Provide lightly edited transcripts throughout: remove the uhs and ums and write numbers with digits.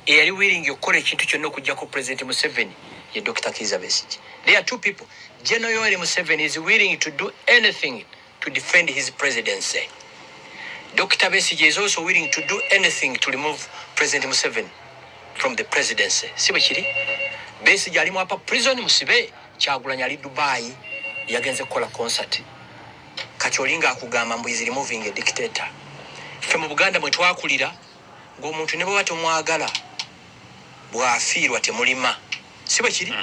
eyali willing okukola ekintu kyonna okuggyako President Museveni ye Dr. Kizza Besigye. There are two people. General Yoweri Museveni is willing to do anything to defend his presidency. Dr. Besigye is also willing to do anything to remove President Museveni from the presidency. Sibe kiri? Besigye ali mu apa prison musibe Kyagulanyi ali Dubai yagenze kukola concert. Kacholinga akugamba mbu is removing a dictator. Ffe mu Buganda mwe twakulira ng'omuntu ne bwe batomwagala bw'afiirwa temulima. Sibe kiri?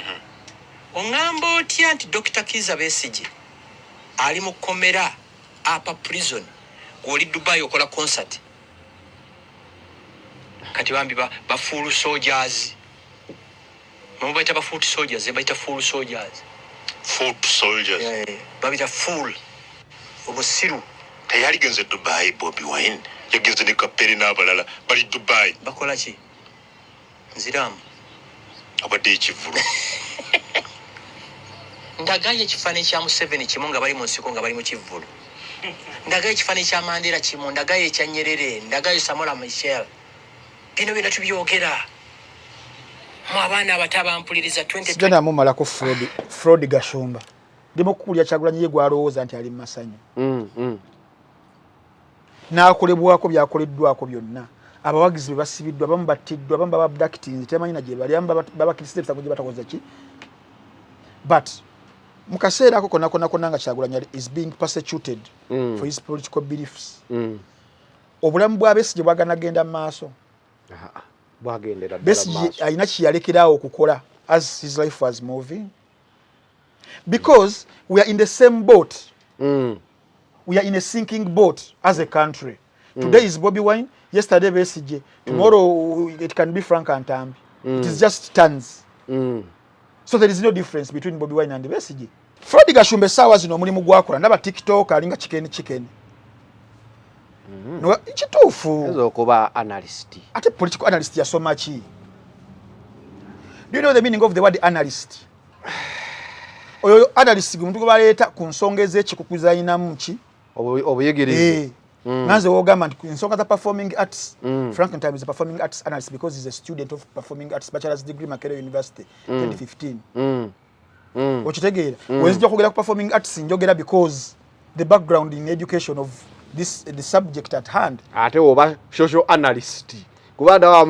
Ongamba otya nti Dr. Kizza Besigye ali mu kkomera apa prison ng'oli Dubai okola concert. Kati bambi ba full soldiers. Mwe baita ba foot soldiers, baita full soldiers. Foot soldiers. Yeah, babita full. Obusiru. Tayali genze Dubai Bobi Wine. Yagenze ne kaperi n'abalala bali Dubai. Bakola ki? Nziramu. Abadde ekivulu. Ndagaye ekifaananyi kya Museveni kimu nga bali mu nsiko nga bali mu kivvulu. Ndagaye ekifaananyi kya Mandela kimu, ndagaye ekya Nyerere, ndagaye Samora Machel. Bino byonna tubyogera. Mu abaana abato abampuliriza 2020. Sijana mumalako Frodi Gashumba. Ndimo kukulya Kyagulanyi ye gwalowooza nti ali mu masanyu. N'akolebwako byakoleddwako byonna. Abawagizi basibiddwa, abamu battiddwa, abamu baba abducted, temanyi na gye bali, abamu baba kirisite bisago gye batakoze ki. But mukaseera ako konna nga Kyagulanyi is being persecuted for his political beliefs. Obulamu bwa Besigye bwaganagenda mu maaso. Bwagendera ddala Besigye alina kiyalekeraawo okukola as his life was moving. Because we are in the same boat. We are in a sinking boat as a country. Today is Bobi Wine, yesterday Besigye, tomorrow it can be Frank Antambi. It is just turns. So there is no difference between Bobi Wine and Besigye. Frodi Gashumba sawa zino omulimu gwakola ndaba TikTok alinga chicken. No kituufu. Ezo kuba analyst. Ate political analyst yasoma ki? Do you know the meaning of the word analyst? Oyo analyst gumuntu gubaleeta ku nsonga ez'ekikukuza ayinamu ki? Obuyigirize. Nanze wogamba nti ensonga za performing arts. Frank Ntambwe is a performing arts analyst because he's a student of performing arts bachelor's degree Makerere University 2015. Okitegeera. Wenzija kwogera ku performing arts njogera because the background in education of the subject at hand. Ate oba social analyst. Kubanda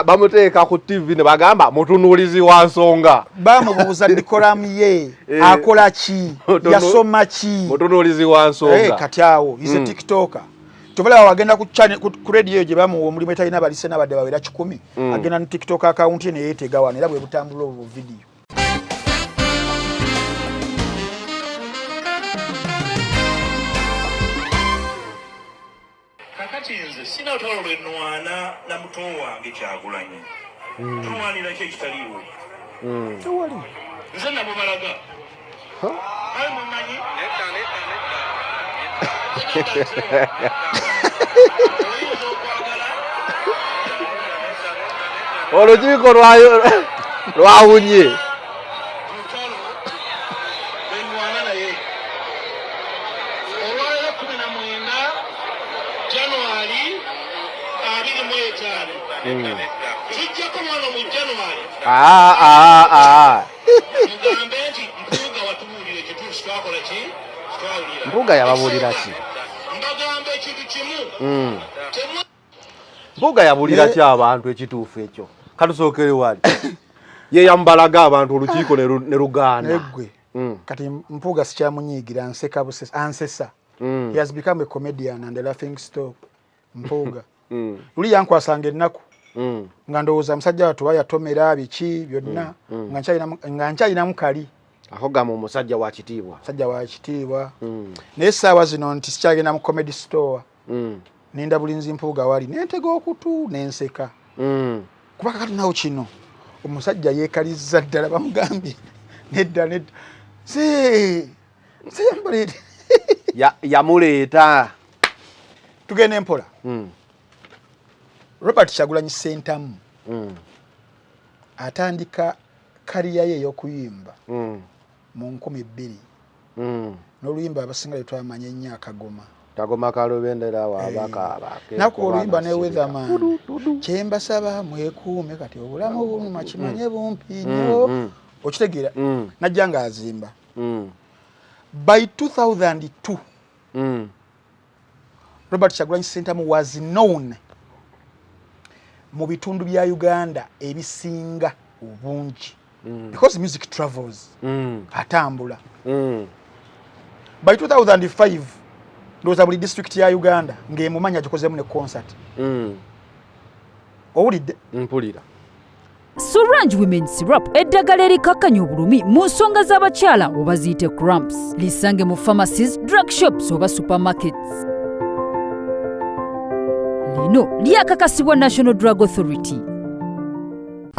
bamuteeka ku TV ne bagamba mutunuulizi wa nsonga. Bamubuuza dikoramu ye akola ki yasoma ki mutunuulizi wa nsonga. Kati awo is a TikToker. Tovala wagenda ku radio gye bamuwa omulimu etalina balise n'abadde bawera 10 agenda ne TikTok account ye ne yeetega wano era bwe butambula obwo video. Nze sina lutalo lwenwana na muto wange Kyagulanyi. Tulwanira ki ekitaliiwo? Tewali. Nze nabo balaga. Ayi mumanyi? Olukiiko lwawunye. Mpuuga yababuulira ki? Mpuuga yabuulira ki abantu ekituufu ekyo? Katusookere wali. Ye yambalaga abantu olukiiko ne lugaana. Eggwe. Kati Mpuuga sikyamunyiigira ansesa. He has become a comedian and a laughing stock. Mpuuga. Luli yankwasanga ennaku. Nga ndowooza musajja watuba yatomera biki byonna nga nkyalinamu kali. Ahogama omusajja wa kitiibwa. Musajja wa kitiibwa. Naye essaawa zino nti sikyagenda mu comedy store. Ninda bulinzi Mpuuga wali nentega okutu nenseka. Kuba kakati nawo kino omusajja yeekalizza ddala bamugambye nedda. Yambalire. Yamuleeta. Tugende empola. Robert Kyagulanyi Ssentamu atandika kariya ye ey'okuyimba mu 2000 n'oluyimba abasinga lwe twamanya ennyo akagoma. kagoma kalubendera wabaka abake nako oluyimba ne weatherman kyemba saba mwekuume kati obulamu buno makimanye bumpi nnyo okitegeera najjanga azimba by 2002 Robert Kyagulanyi Ssentamu was known mu bitundu bya Uganda ebisinga obungi because music travels atambula by 2005 ndoza buli district ya Uganda ng'emumanya gikozemu ne concert owulidde mpulira Solange Women Syrup eddagala erikakkanya obulumi mu nsonga z'abakyala oba ziyite cramps lisange mu pharmacies, drug shops oba supermarkets. Lino lyakakasibwa National Drug Authority.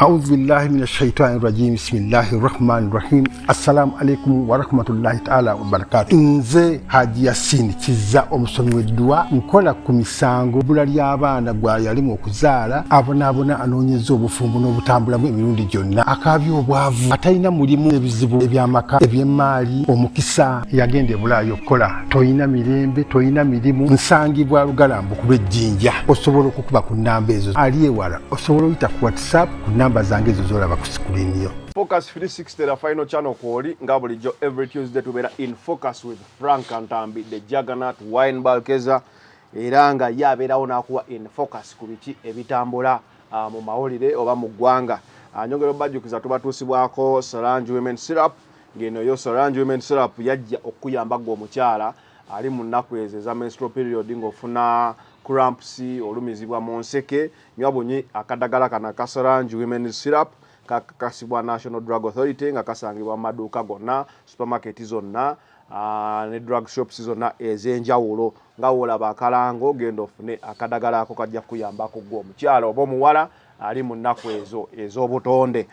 أعوذ بالله من الشيطان الرجيم بسم الله الرحمن الرحيم السلام عليكم ورحمة الله تعالى وبركاته nze Haji Yasin Kiza omusomi w'eddua nkola ku misango bula ly'abaana gwa yalimu okuzaala abonaabona anoonyeza obufumbo n'obutambulamu emirundi gyonna akaabya obwavu atalina mulimu ebizibu eby'amaka eby'emmaali omukisa yagenda ebulaayo okukola toyina mirembe toyina mirimu nsangibwa lugalambu ku lw'ejjinja osobola okukuba ku nnamba ezo ali ewala osobola oyita ku WhatsApp ku namba zange ezo zolaba ku screen yo. Focus 360 la final channel kwoli nga bulijjo every Tuesday tubeera in focus with Frank Antambi the Juggernaut Wine Balkeza era nga yabeerawo n'akuwa in focus ku biki ebitambula mu mawulire oba mu ggwanga. Nyongero bajjukiza tubatuusibwako Solange Women Syrup ngeno yo Solange Women Syrup yajja okuyamba gwa omukyala ali mu nnaku ezo eza menstrual period ng'ofuna cramps olumizibwa mu nseke nywabonye akadagala kana ka Solange Women Syrup kakasibwa National Drug Authority nga kasangibwa mu maduuka gonna supermarket zonna ne drug shops zonna ez'enjawulo nga wolaba akalango genda ofune akadagala ako kajja kuyambako gwa omukyala oba omuwala ali mu nnaku ezo ez'obutonde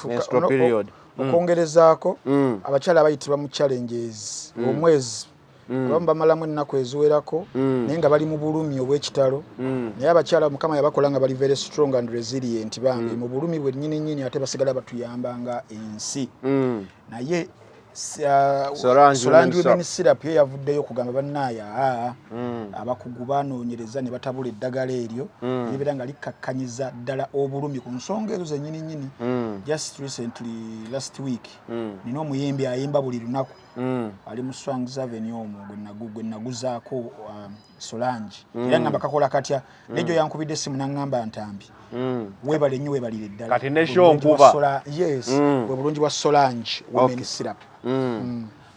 menstrual period okwongerezaako abakyala abayitibwa mu challenges omwezi bamba malamu ennaku eziwerako naye nga bali mu bulumi obw'ekitalo naye abakyala Mukama yabakola nga bali very strong and resilient bambi mu bulumi bwe nnyini ate basigala batuyamba nga ensi naye Solange Women Syrup ye yavuddeyo okugamba bannaaya abakugu banoonyereza ne batabula eddagala eryo nebeera nga likakkanyiza ddala obulumi ku nsonga ezo zennyini just recently last week nina omuyimbi ayimba buli lunaku ali mu Swangs Avenue omwo gwe naguzaako Solange era ngamba kakola katya nejo yankubidde essimu n'aŋŋamba Ntambi weebale nnyo weebalire ddala kati ne show nkuba yes bwe bulungi bwa Solange Women Syrup.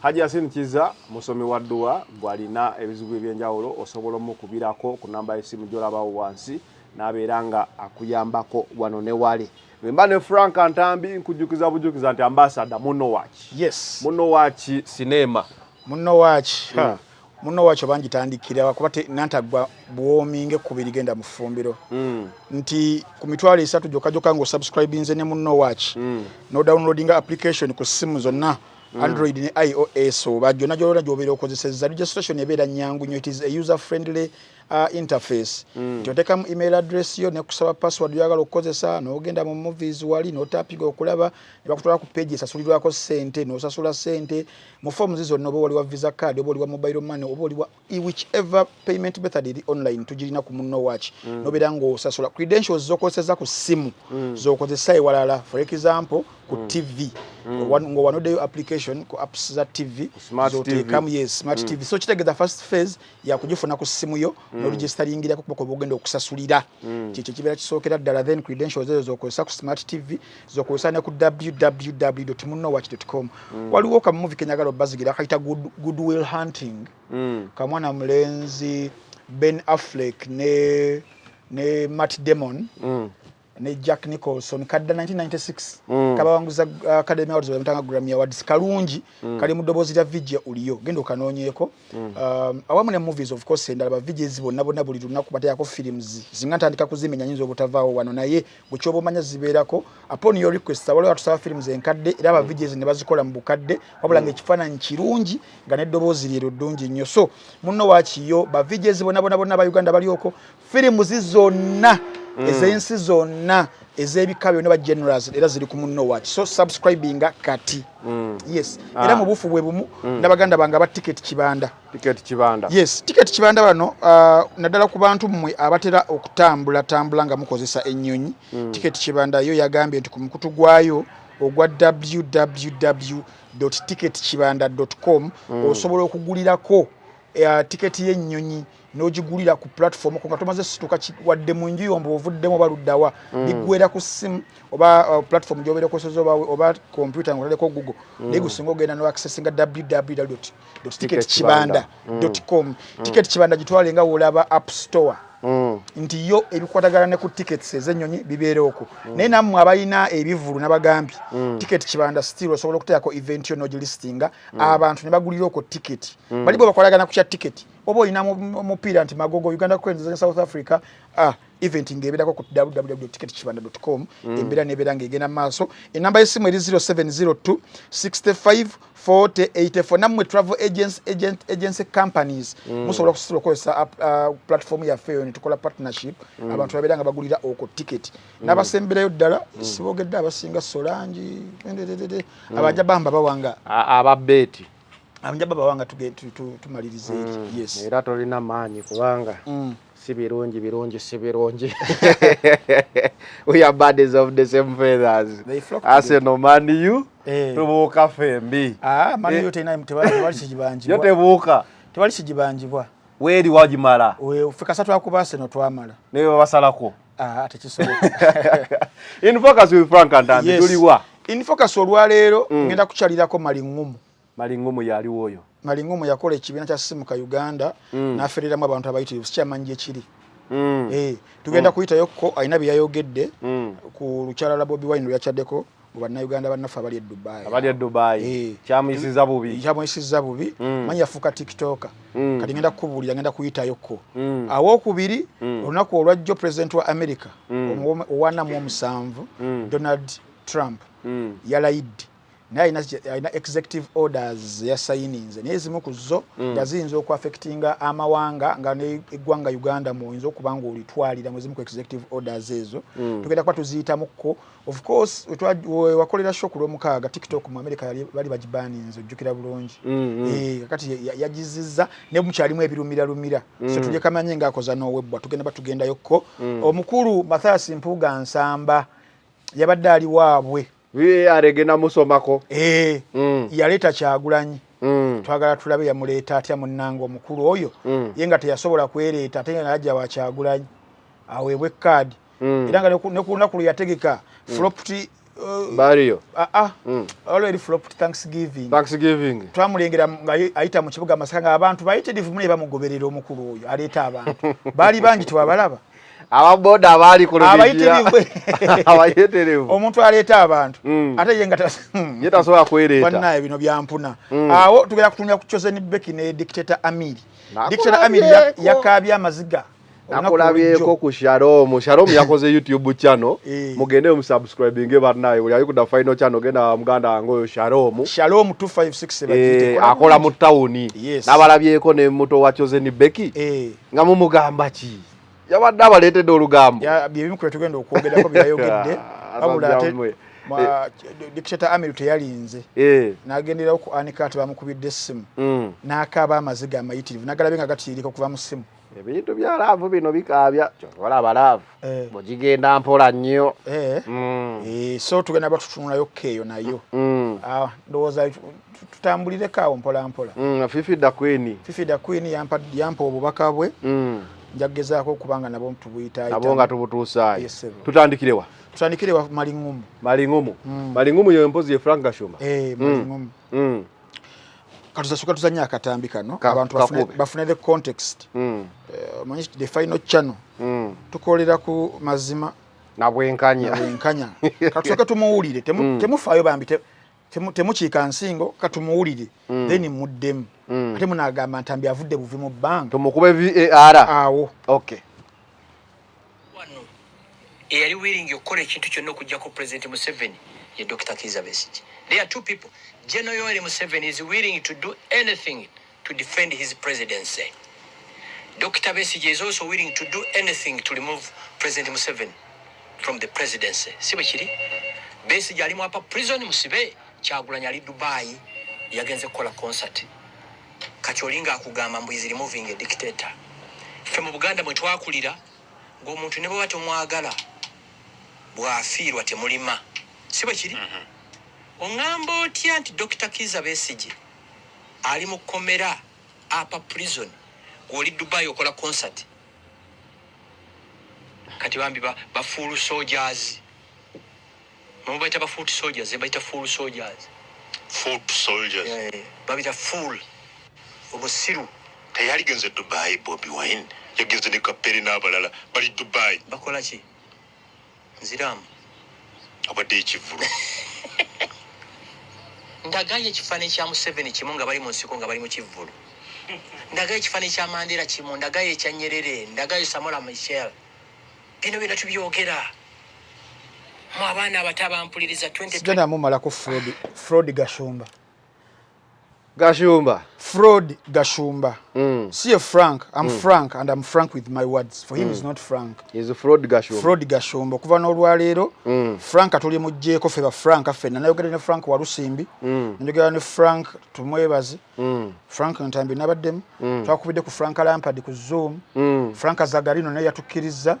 Haji Yasin Kiza musomi wa ddua gwalina ebizibu ebyenjawulo osobola omukubirako ku namba y'essimu gy'olabawo wansi n'abeera nga akuyambako wano ne wale. Wemba ne Frank Antambi nkujjukiza bujjukiza nti ambassador Munowatch. Yes. Munowatch sinema. Munowatch. Munowatch bangitandikira kuba nantagwa buwominge kubiri genda mu ffumbiro. Nti ku mitwalo 3 joka ngo subscribe nze ne Munowatch. No downloading application ku simu zonna. Android ne iOS oba jona jolona jobera okozeseza registration ebeera nyangu nnyo. It is a user friendly interface. Toteka mu email address yo ne kusaba password yagala okozesa n'ogenda mu movies wali n'otapiga okulaba ne bakutwala ku page esasulirwako ssente n'osasula ssente mu forms izo no boli wa visa card oba oli wa mobile money oba oli wa whichever payment method iri online tujirina ku Munowatch nobeera ng'osasula credentials zokozesa ku simu zokozesa ewalala for example ku TV ng'owanodeyo application ku apps za TV zoteekamu yes smart TV so kitegeeza first phase ya kugifuna ku simu yo n'oregisteringirako kuba bogenda okusasulira kyekyo kibeera kisookera ddala then credentials ezo zokozesa ku smart TV zokozesa ne ku www.munowatch.com waliwo ka movie kenyagala obazigira akayita Goodwill Hunting kamwana mulenzi Ben Affleck ne Matt Damon ne Jack Nicholson kadda 1996 kabawanguza Academy Awards bamutanga Grammy Awards kalungi kali mu ddoboozi lya video uliyo gendo kanoonyeeko awamu ne movies of course endala ba videos bonna buli lunaku batayako films zingantandika kuzimenya nyinzo obutavaawo wano naye bwekyoba omanya zibeerako upon your request waliwo atusaba films enkadde era aba videos ne bazikola mu bukadde wabula ng'ekifaananyi kirungi nga n'eddoboozi lyero ddungi nnyo so Munowatch yo ba videos bonna ba Uganda balioko films zonna ez'ensi zonna ez'ebika byonna ba generals era ziri ku Munowatch so subscribinga kati yes era mu bufu bwe bumu n'abaganda bange aba ticket kibanda Ticket Chibanda. Yes, Ticket Chibanda bano naddala ku bantu mmwe abatera okutambula nga mukozesa ennyonyi. Ticket Chibanda yo yagambye nti ku mukutu gwayo ogwa www.ticketchibanda.com osobola okugulirako tiketi y'ennyonyi n'ogigulira ku platform ko nga tomaze situka wadde mu nju yombo ovuddemu baluddawa ligwera ku ssimu oba platform gy'obeera okozesa oba computer ng'otaleko Google naye gusinga ogenda no accessinga www.ticketchibanda.com. Ticket Chibanda gitwale nga wolaba App Store nti yo ebikwatagana ne ku tickets ez'ennyonyi bibeere okwo naye nammwe abalina ebivulu n'abagambye Ticket Chibanda still osobola okuteekako event yo n'ogilistinga abantu ne bagulira okwo ticket bali bo bakwatagana ku kya ticket oba olina mupiira nti Magogo Uganda Cranes ne South Africa event ngebeerako ku www.ticketchibanda.com embeera nebeera ng'egenda mu maaso. Enamba y'essimu eri 0702 65 40 84 nammwe travel agency companies musobola kusitula okukozesa platform yaffe eyo ne tukola partnership abantu babeera nga bagulira okwo ticket n'abasemberayo ddala sibogedde abasinga Solange abajabamba bawanga Ababeti abajaba bawanga tumalirize yes era tolina maanyi kubanga si birungi si birungi. We are birds of the same feathers. Arsenal Man U tubuuka fembi. Man U tewali kijibanjibwa. Yo tebuuka. Tewali kijibanjibwa. Weeri wagimala. Ffe kasatu akuba Arsenal twamala. Naye basalako. Tekisoboka. In Focus with Frank Antambi tuliwa. In Focus olwaleero ngenda kukyalirako Malingumu. Malingumu yaliwo oyo. Malingumu yakola ekibiina kya simu ka Uganda n'afereramu abantu abayitirivu sikyamanyi ekiri. Tugenda kuyitayokko alina bye yayogedde ku lukyala lwa Bobi Wine lwakyaddeko mu bannayuganda bannaffe abali e Dubai. Kyamuyisizza bubi manyi yafuuka tiktoka kati ngenda kukubuulira ngenda kuyitayokko. Awookubiri olunaku olwajjo President wa America owa 47 Donald Trump yalayidde naye alina executive orders ya sayininze naye zimu ku zo yaziyinza okuaffectinga amawanga nga n'eggwanga Uganda muyinza okuba nga olitwalira mu zimu ku executive orders ezo tugenda kuba tuziyitamuko. Of course wakolera show ku lw'omukaaga TikTok mu America bali bagibaninze ojjukira bulungi kakati yagizizza ne mukyalimu ebirumira so tujye kamanye ng'akoza n'owebwa tugenda yokko. Omukulu Mathias Mpuuga Nsamba yabadde ali waabwe aregena musomako yaleeta Kyagulanyi twagala tulabe yamuleeta atya munnanga omukulu oyo ye nga teyasobola kwereeta ate nga ajja wa Kyagulanyi aweebwe kaadi era nga ne ku lunaku lwe yategeka flopped Bario already flopped Thanksgiving twamulengera nga ayita mu kibuga Masaka nga abantu bayitirivu mune bamugoberera omukulu oyo aleeta abantu baali bangi tewabalaba ababoda abali ku abayitirivu omuntu aleeta abantu ate ye nga yetasobola kwereeta bannaye bino byampuna awo tugenda kutunya ku Chosen Beki ne Dictator Amiri yakaabya amaziga nakulabyeko ku Shalom yakoze YouTube channel mugende musubscribinge bannaye buli ali ku da final channel genda muganda wange oyo Shalom 256 bagite akola mu town n'abalabyeko ne muto wa Chosen Beki nga mumugamba ki yabadde abaleetedde olugambo byebimu kwe tugenda okwogerako byayogedde wabula ate Dictator Amiri teyalinze n'agenderawo ku Anikati bamukubidde essimu n'akaaba amaziga amayitirivu n'agalabe nga gatiyirika okuva mu ssimu. Ebintu bya laavu bino bikaabya kyokola abalaavu bwegigenda mpola nnyo so tugenda batutunulayo keeyo nayo ndowooza tutambulireko awo mpola Fifida Queen yampa obubaka bwe njagezaako okubanga nabo tubuyitaayita nabo nga tubutuusaayo tutandikirewa Malingumu yo empozi ye Frank Gashoma Malingumu katusasuka tuzanya akatambi kano abantu bafune the context manyi the final channel tukolera ku mazima na bwenkanya katusoka tumuwulire temufaayo bambi temukiika nsingo katumuwulire then muddemu ate munagamba ntambi avudde buvi mu bbanga tumukube VAR awo okay eyali willing okukola ekintu kyonna okugyako President Museveni ye Dr. Kizza Besigye. There are two people. General Yoweri Museveni is willing to do anything to defend his presidency. Dr. Besigye is also willing to do anything to remove President Museveni from the presidency. Sibe kiri? Besigye ali mu apa prison musibe Kyagulanyi ali Dubai yagenze kola concert. kati olinga akugamba mbu is removing a dictator. Ffe mu Buganda mwe twakulira ng'omuntu ne bwe tomwagala bw'afiirwa temulima. Si bwe kiri? Oŋŋamba otya nti Dr. Kizza Besigye ali mu kkomera apa prison gw'oli Dubai okola concert kati bambi ba full soldiers. Mwe baita ba foot soldiers, baita full soldiers. Foot soldiers. Babita full. Obusiru. Tayali genze Dubai Bobi Wine. Yagenze ne kaperi n'abalala bali Dubai. Bakola ki? Nziramu. Abadde ekivulu. Ndagaye ekifaananyi kya Museveni kimu nga bali mu nsiko nga bali mu kivvulu. Ndagaye ekifaananyi kya Mandela kimu, ndagaye ekya Nyerere, ndagaye Samora Machel. Bino byonna tubyogera. Mu abaana abato abampuliriza 2020. Sijana mumalako Fraud Gashumba. Fraud Gashumba. See a Frank. I'm Frank and I'm frank with my words. For him is not Frank. He's a Fraud Gashumba. Fraud Gashumba. Kuva n'olwaleero Frank atuli mujjeeko ffe ba Frank affenna. Nayogera ne Frank Walusimbi. Njogera ne Frank tumwebaze. Frank Ntambi nabaddemu. Twakubidde ku Frank Lampard ku Zoom. Frank Zagarino naye yatukkiriza.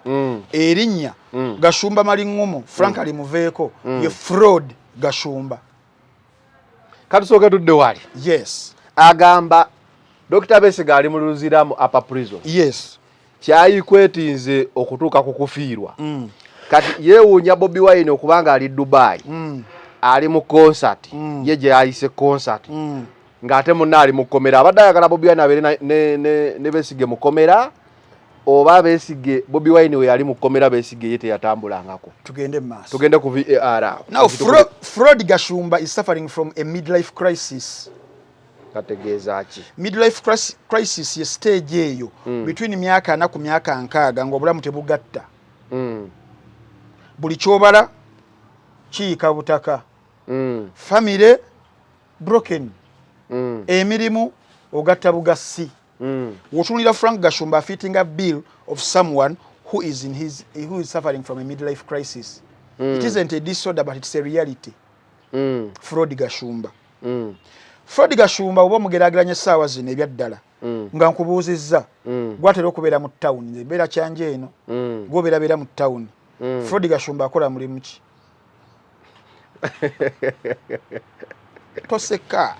Erinnya Gashumba Malingumu. Frank alimuveeko. Ye Fraud Gashumba. Katusooka tudde wali. Yes. Agamba Dr. Besigye ali mu Luziramu apa prison. Yes. Kyayikwetinze okutuuka ku kufiirwa. Kati yeewuunya Bobi Wine okubanga ali Dubai. Ali mu concert. Ye gye ayise concert. Ng'ate munna ali mu kkomera. Abadde ayagala Bobi Wine abeere ne Besigye mu kkomera. Oba Besigye Bobi Wine we ali mu kkomera Besigye ye teyatambulangako. Tugende maaso. Tugende ku VAR. Now Fraud Gashumba is suffering from a midlife crisis. Kategeeza ki? Midlife crisis ye stage eyo between myaka 4 ku myaka 6 ng'obulamu tebugatta. Buli kyobala kiyika butaka. Family broken. Emirimu ogatta bugassi. Wotunira Frank Gashumba fitting a bill of someone who is suffering from a midlife crisis. It isn't a disorder, but it's a reality. Fraud Gashumba. Fraud Gashumba oba mugeraageranya essaawa zino ebyaddala nga nkubuuzizza gwatera okubeera mu ttawuni ebeera kyanje eno gwobeerabeera mu ttawuni. Fraud Gashumba akola mulimu ki? Toseka.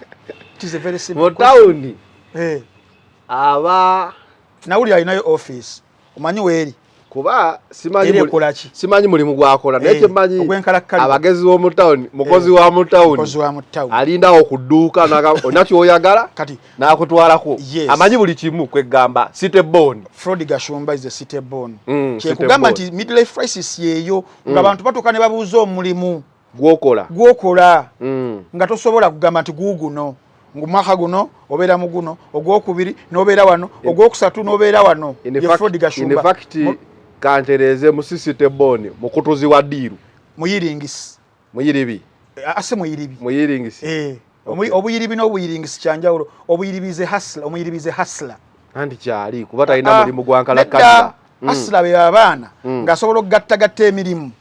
It is a very simple question. Aba nawuli alinayo office omanyi weeri kuba simanyi mulimu gwakola naye kyemmanyi abagezi b'omu town mukozi wa mu town alindawo ku dduuka onakyo oyagala kati n'akutwalako amanyi buli kimu kwegamba city born. Fraud Gashumba is a city born. Kyekugamba nti midlife crisis yeeyo ng'abantu batuuka ne babuuza omulimu gwokola nga tosobola kugamba nti guuguno ngumaka guno obeera mu guno ogwokubiri n'obeera wano ogwokusatu n'obeera wano. Fraud Gashumba. In fact kantereze musisite boni mukutuzi wa diru muyiringisi muyiribi ase muyiриби muyiringisi obuyiribi n'obuyiringisi kyanjawulo obuyiribize hasla andi kyali kuba talina mulimu gwankalakkalira hasla be abaana ng'asobola okugattagatta emirimu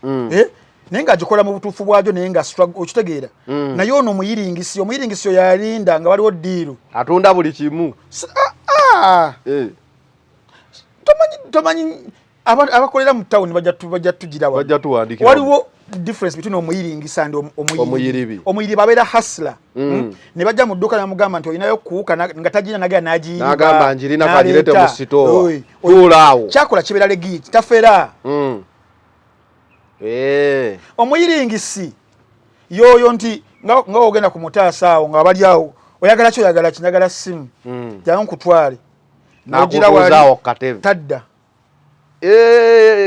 naye ng'agikola mu butuufu bwajo naye nga okitegeera naye ono omuyiringisi oyo yalinda nga waliwo diiru atunda buli kimu. Tomanyi abakolera mu town bajja tugira waliwo difference between omuyiringisi and omuyiribi. Omuyiribi abeera hasla ne bajja mu dduuka namugamba nti olinayo kuwuka nga tagina nagala n'agamba njirina kagirete mu sitoowa tuulaawo kyakola kibeera legit tafera. Omuyiringisi yoyo nti nga ogenda ku mutaasa awo nga bali awo oyagala ki njagala simu jangu nkutwale n'ogira wali tadda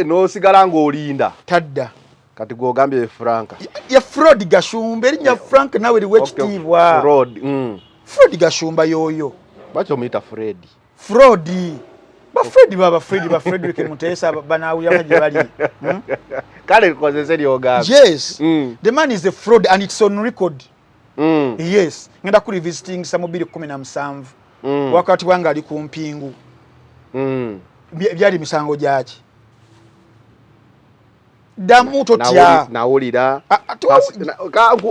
n'osigala ng'olinda tadda kati gw'ogambye Frank ye Fraud Gashumba erinnya Frank nawe liwe ekitiibwa. Fraud Gashumba yoyo lwaki omuyita Freddy? Ba Frederick Mutesa banawulira gye bali. Kale kozese lyogambye. Yes. The man is a fraud and it's on record. Yes. Ngenda kuli visiting some 2017 wakati wanga ali ku mpingu. Byali misango gyaki damuto tya nawulira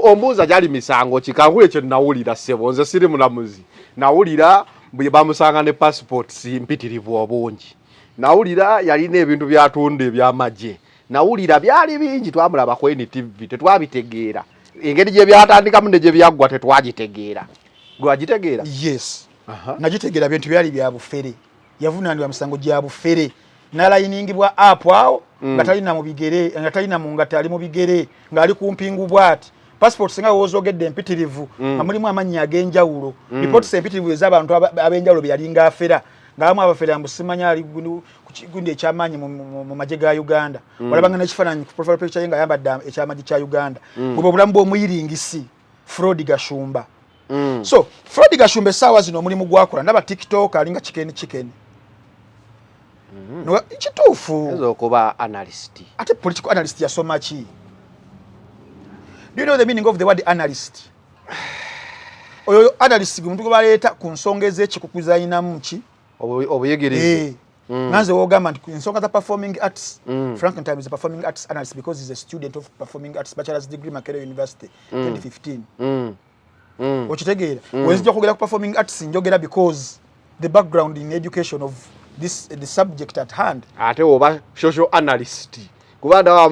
ombuuza gyali misango kikangule kye nawulira sebo nze siri mulamuzi nawulira bwe bamusanga ne passport simpitirivu obungi nawulira yalina ebintu byatunda ebyamagye nawulira byali bingi twamulaba ku NTV tetwabitegeera engeri gye byatandikamu ne gye byaggwa tetwagitegeera gwagitegeera yes nagitegeera bintu byali bya bufere yavunaanibwa musango gya bufere nalayiningibwa app awo nga talina mu bigere nga talina mu ngata ali mu bigere ng'ali ku mpingu bwati passport singa wozogedde empitirivu nga mulimu amannya ag'enjawulo report empitirivu ez'abantu ab'enjawulo bye yalinga afera ng'abamu abafera mbusimanya ali ku kigundi ekyamaanyi mu magye ga Uganda walabanga n'ekifaananyi ku profile picture ye nga ayambadde ekyamagye kya Uganda bwe obulamu bw'omuyiringisi Frodi Gashumba so Frodi Gashumba essaawa zino omulimu gwakola ndaba TikTok alinga chicken no kituufu ezo kuba analyst ate political analyst yasoma ki? Do you know the meaning of the word analyst? Oyo analyst gumuntu gbaleta ku nsonga ez'ekikukuza inamu ki obuyigirize nanze wogamba nti ensonga za performing arts Franklin Time is a performing arts analyst because he's a student of performing arts bachelor's degree Makerere University 2015 okitegeera wenzija kugera ku performing arts njogera because the background in education of the subject at hand ate oba social analyst kubanda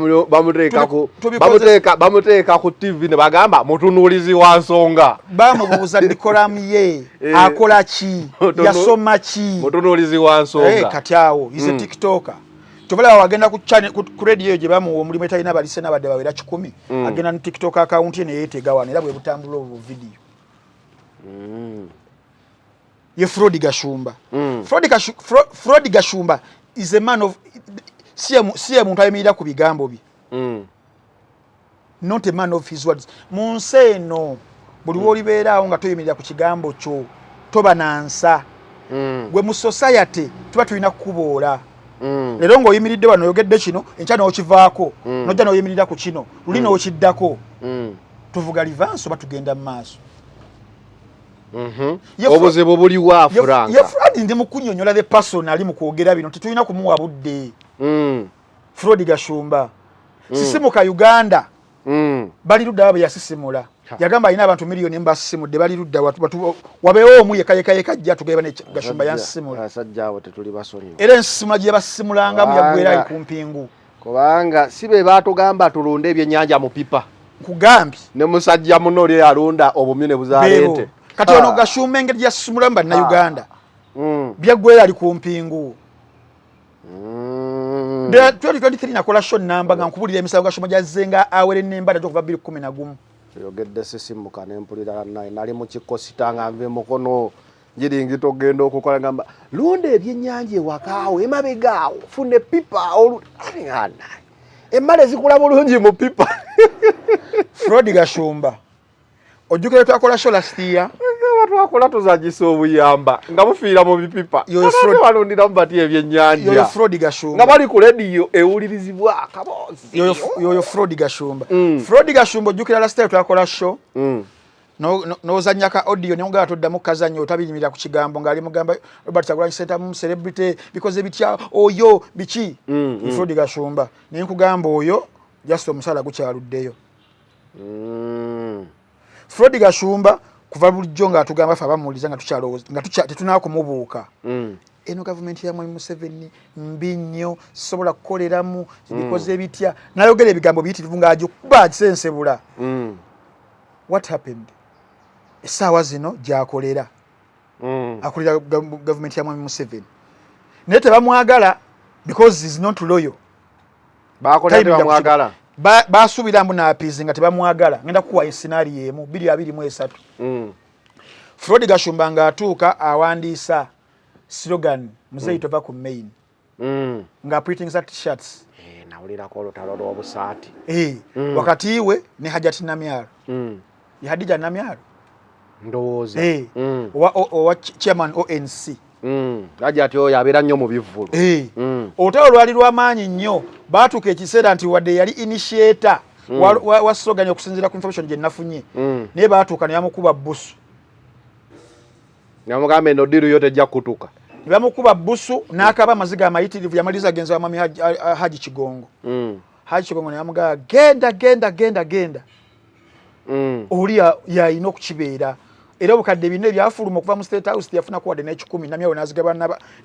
bamuteeka ku TV ne bagamba mutunuulizi wa nsonga bamubuuza dikoramu ye akola ki yasoma ki mutunuulizi wa nsonga kati awo is TikToker tobalaba wagenda ku radio gye bamuwa omulimu etalina balise n'abadde bawera 10 agenda ne TikTok account ye ne yeetega wano era bwe butambula obwo video ye Frodi Gashumba Frodi Gashumba is a man of siye muntu ayemirira ku bigambo bye not a man of his words munseno buli wolibeeraawo nga toyemirira ku kigambo kyo toba nansa gwe mu society tuba tulina kukuboola leero ng'oyimiridde wano oyogedde kino enkya n'okivaako nojja n'oyimirira ku kino luli n'okiddako tuvuga livansi oba tugenda mu maaso obuzibu buli wa Frank ye Frodi ndi mu kunnyonnyola the person ali mu kwogera bino tetulina kumuwa budde Frodi Gashumba sisimuka Uganda bali ludda wabe yasisimula yagamba alina abantu miliyoni mbasimudde bali ludda wabeewo omu yekayeka jja tugeba ne Gashumba yansimula asajja abo tetuli basonyiwa era ensimula gye basimulangamu yaggwera ali ku mpingu kubanga sibe baatugamba tulunde ebyennyanja mu pipa kugambye ne musajja muno oli alunda obumyune buzaalente kati ono Gashumba engeri gyasimulamu banna Uganda byaggwera ali ku mpingu 2023 nakola show namba nga nkubulira emisango Gashumba gyazzenga awere nembada okuva 2011 yogedde sisimuka nempulira nali mu kikosi tanga nve mukono njiringi togenda okukola ngamba lunda ebyennyanja ewakaawo emabegaawo fune pipa olungana emmale zikula bulungi mu pipa Frodi Gashumba ojjukira twakola show last year twakola tuzagisa obuyamba nga bufiira mu bipipa balundira mu bati ebyennyanja yoyo Frodi Gashumba nga bali ku radio ewulirizibwa akaboozi yoyo Frodi Gashumba Frodi Gashumba ojjukira last year twakola show n'ozannyaka audio ne mugamba toddamu kazannyo otabiyimirira ku kigambo ng'ali mugamba Robert Kyagulanyi Center mu celebrity because ebitya oyo biki Frodi Gashumba naye nkugamba oyo just omusala gukyaluddeyo Frodi Gashumba kuva bulijjo ng'atugamba ffe abamuwuliza nga tukyalowooza nga tetunaa kumubuuka eno gavumenti ya Mwami Museveni mbi nnyo sobola kukoleramu bikoze bitya nayogera ebigambo biyitirivu ng'agikuba agisensebula what happened essaawa zino gy'akolera akolera gavumenti ya Mwami Museveni naye tebamwagala because is not loyal bakolera tebamwagala basuubira mbu naapizi nga tebamwagala ngenda kukuwa esinaariyo emu 223 Frodi Gashumba ng'atuuka awandiisa slogan muzeeyi tova ku main nga printingsa t-shirts nawulirako olutalo lw'obusaati wakati we ne Hajati Namyalo ye Hadija Namyalo ndowooza owa chairman ONC Hajati oyo abeera nnyo mu bivvulu olutalo lwali lw'amaanyi nnyo baatuuka ekiseera nti wadde yali initiator wa slogan okusinziira ku information gye nafunye naye baatuuka ne bamukuba busu namugamba eno ddiru yo tejja kutuuka ne bamukuba busu n'akaba amaziga amayitirivu yamaliza agenza wamami Haji Kigongo Haji Kigongo ne bamugamba genda oli yalina okukibeera era obukadde bino ebyafuluma okuva mu State House yafuna kuwadde n'ekikumi namyawo nazigaba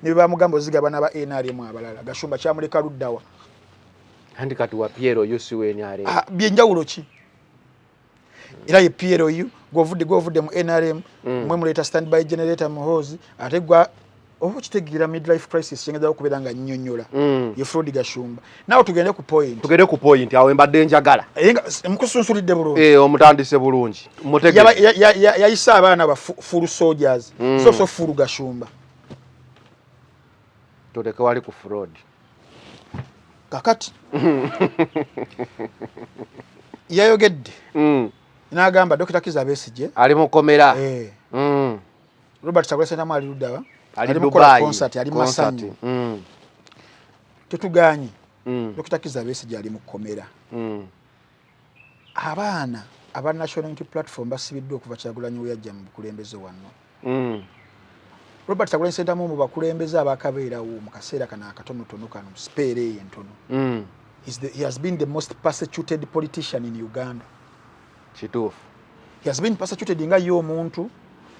ne bamugamba zigaba n'aba NRM abalala Gashumba kyamuleka luddawa andi kati wa Piero yusiwe NRM byenjawulo ki era ye Piero yu govudde mu NRM mwe muleta standby generator muhozi ate gwa kitegeera midlife crisis yengezaho kubeera nga nnyonnyola ye Frodi Gashumba nawe tugende ku point awo embadde njagala mukusunsulidde bulungi omutandise bulungi yayisa abaana ba full soldiers so full Gashumba toleke wali ku fraud kakati yayogedde n'agamba Dr. Kizza Besigye ali mukomera Robert Kyagulanyi Ssentamu ali luddawa ali Dubai concert ali masanyu tetuganye Dr. Kizza Besigye ali mukomera abaana aba National Unity Platform basibiddwa okuva Kyagulanyi we yajja mu bukulembeze wano Robert Kyagulanyi Ssentamu mu bakulembeze abakabeerawo mu kaseera kano akatonotono kano sipeere entono he has been the most persecuted politician in Uganda. Chitufu. He has been persecuted nga yo omuntu.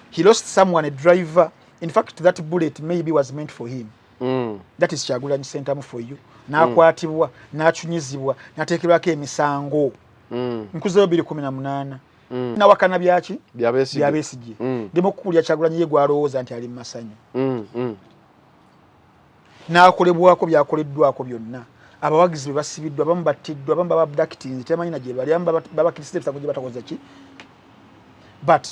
He lost someone, a driver. In fact, that bullet maybe was meant for him. That is Kyagulanyi Ssentamu for you. Nakwatibwa, nachunyizibwa, natekerwako emisango. Nkuzeyo 2018. Nawakana byaki? Bya Besigye. Ndimo kukulya Kyagulanyi ye gwalowooza nti ali mu masanyu. N'akolebwako byakoleddwako byonna. Abawagizi basibiddwa abamu battiddwa abamu bababducting temanyi gye bali babakirisitu gye batakoze ki but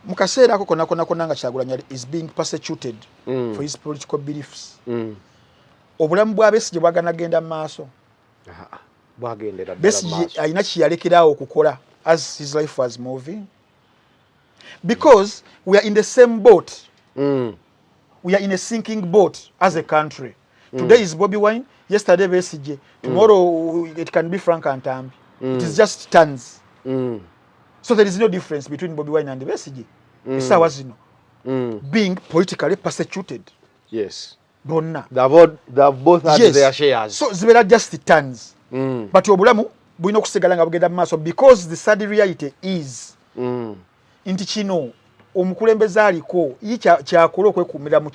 mu kaseera ako konna nga Kyagulanyi is being persecuted for his political beliefs obulamu bwa Besigye bwaganagenda mu maaso bwagendera Besigye alina kiyalekeraawo okukola as his life was moving because we are in the same boat we are in a sinking boat as a country. Today is Bobi Wine, yesterday Besigye, tomorrow it can be Frank Antambi. It is just tons. So there is no difference between Bobi Wine and Besigye. Being politically persecuted. Yes. Bonna. They both had their shares. So they were just tons. But obulamu bulina okusigala nga bugenda mu maaso because the sad reality is nti kino omukulembeze aliko kyakola okwekuumira mu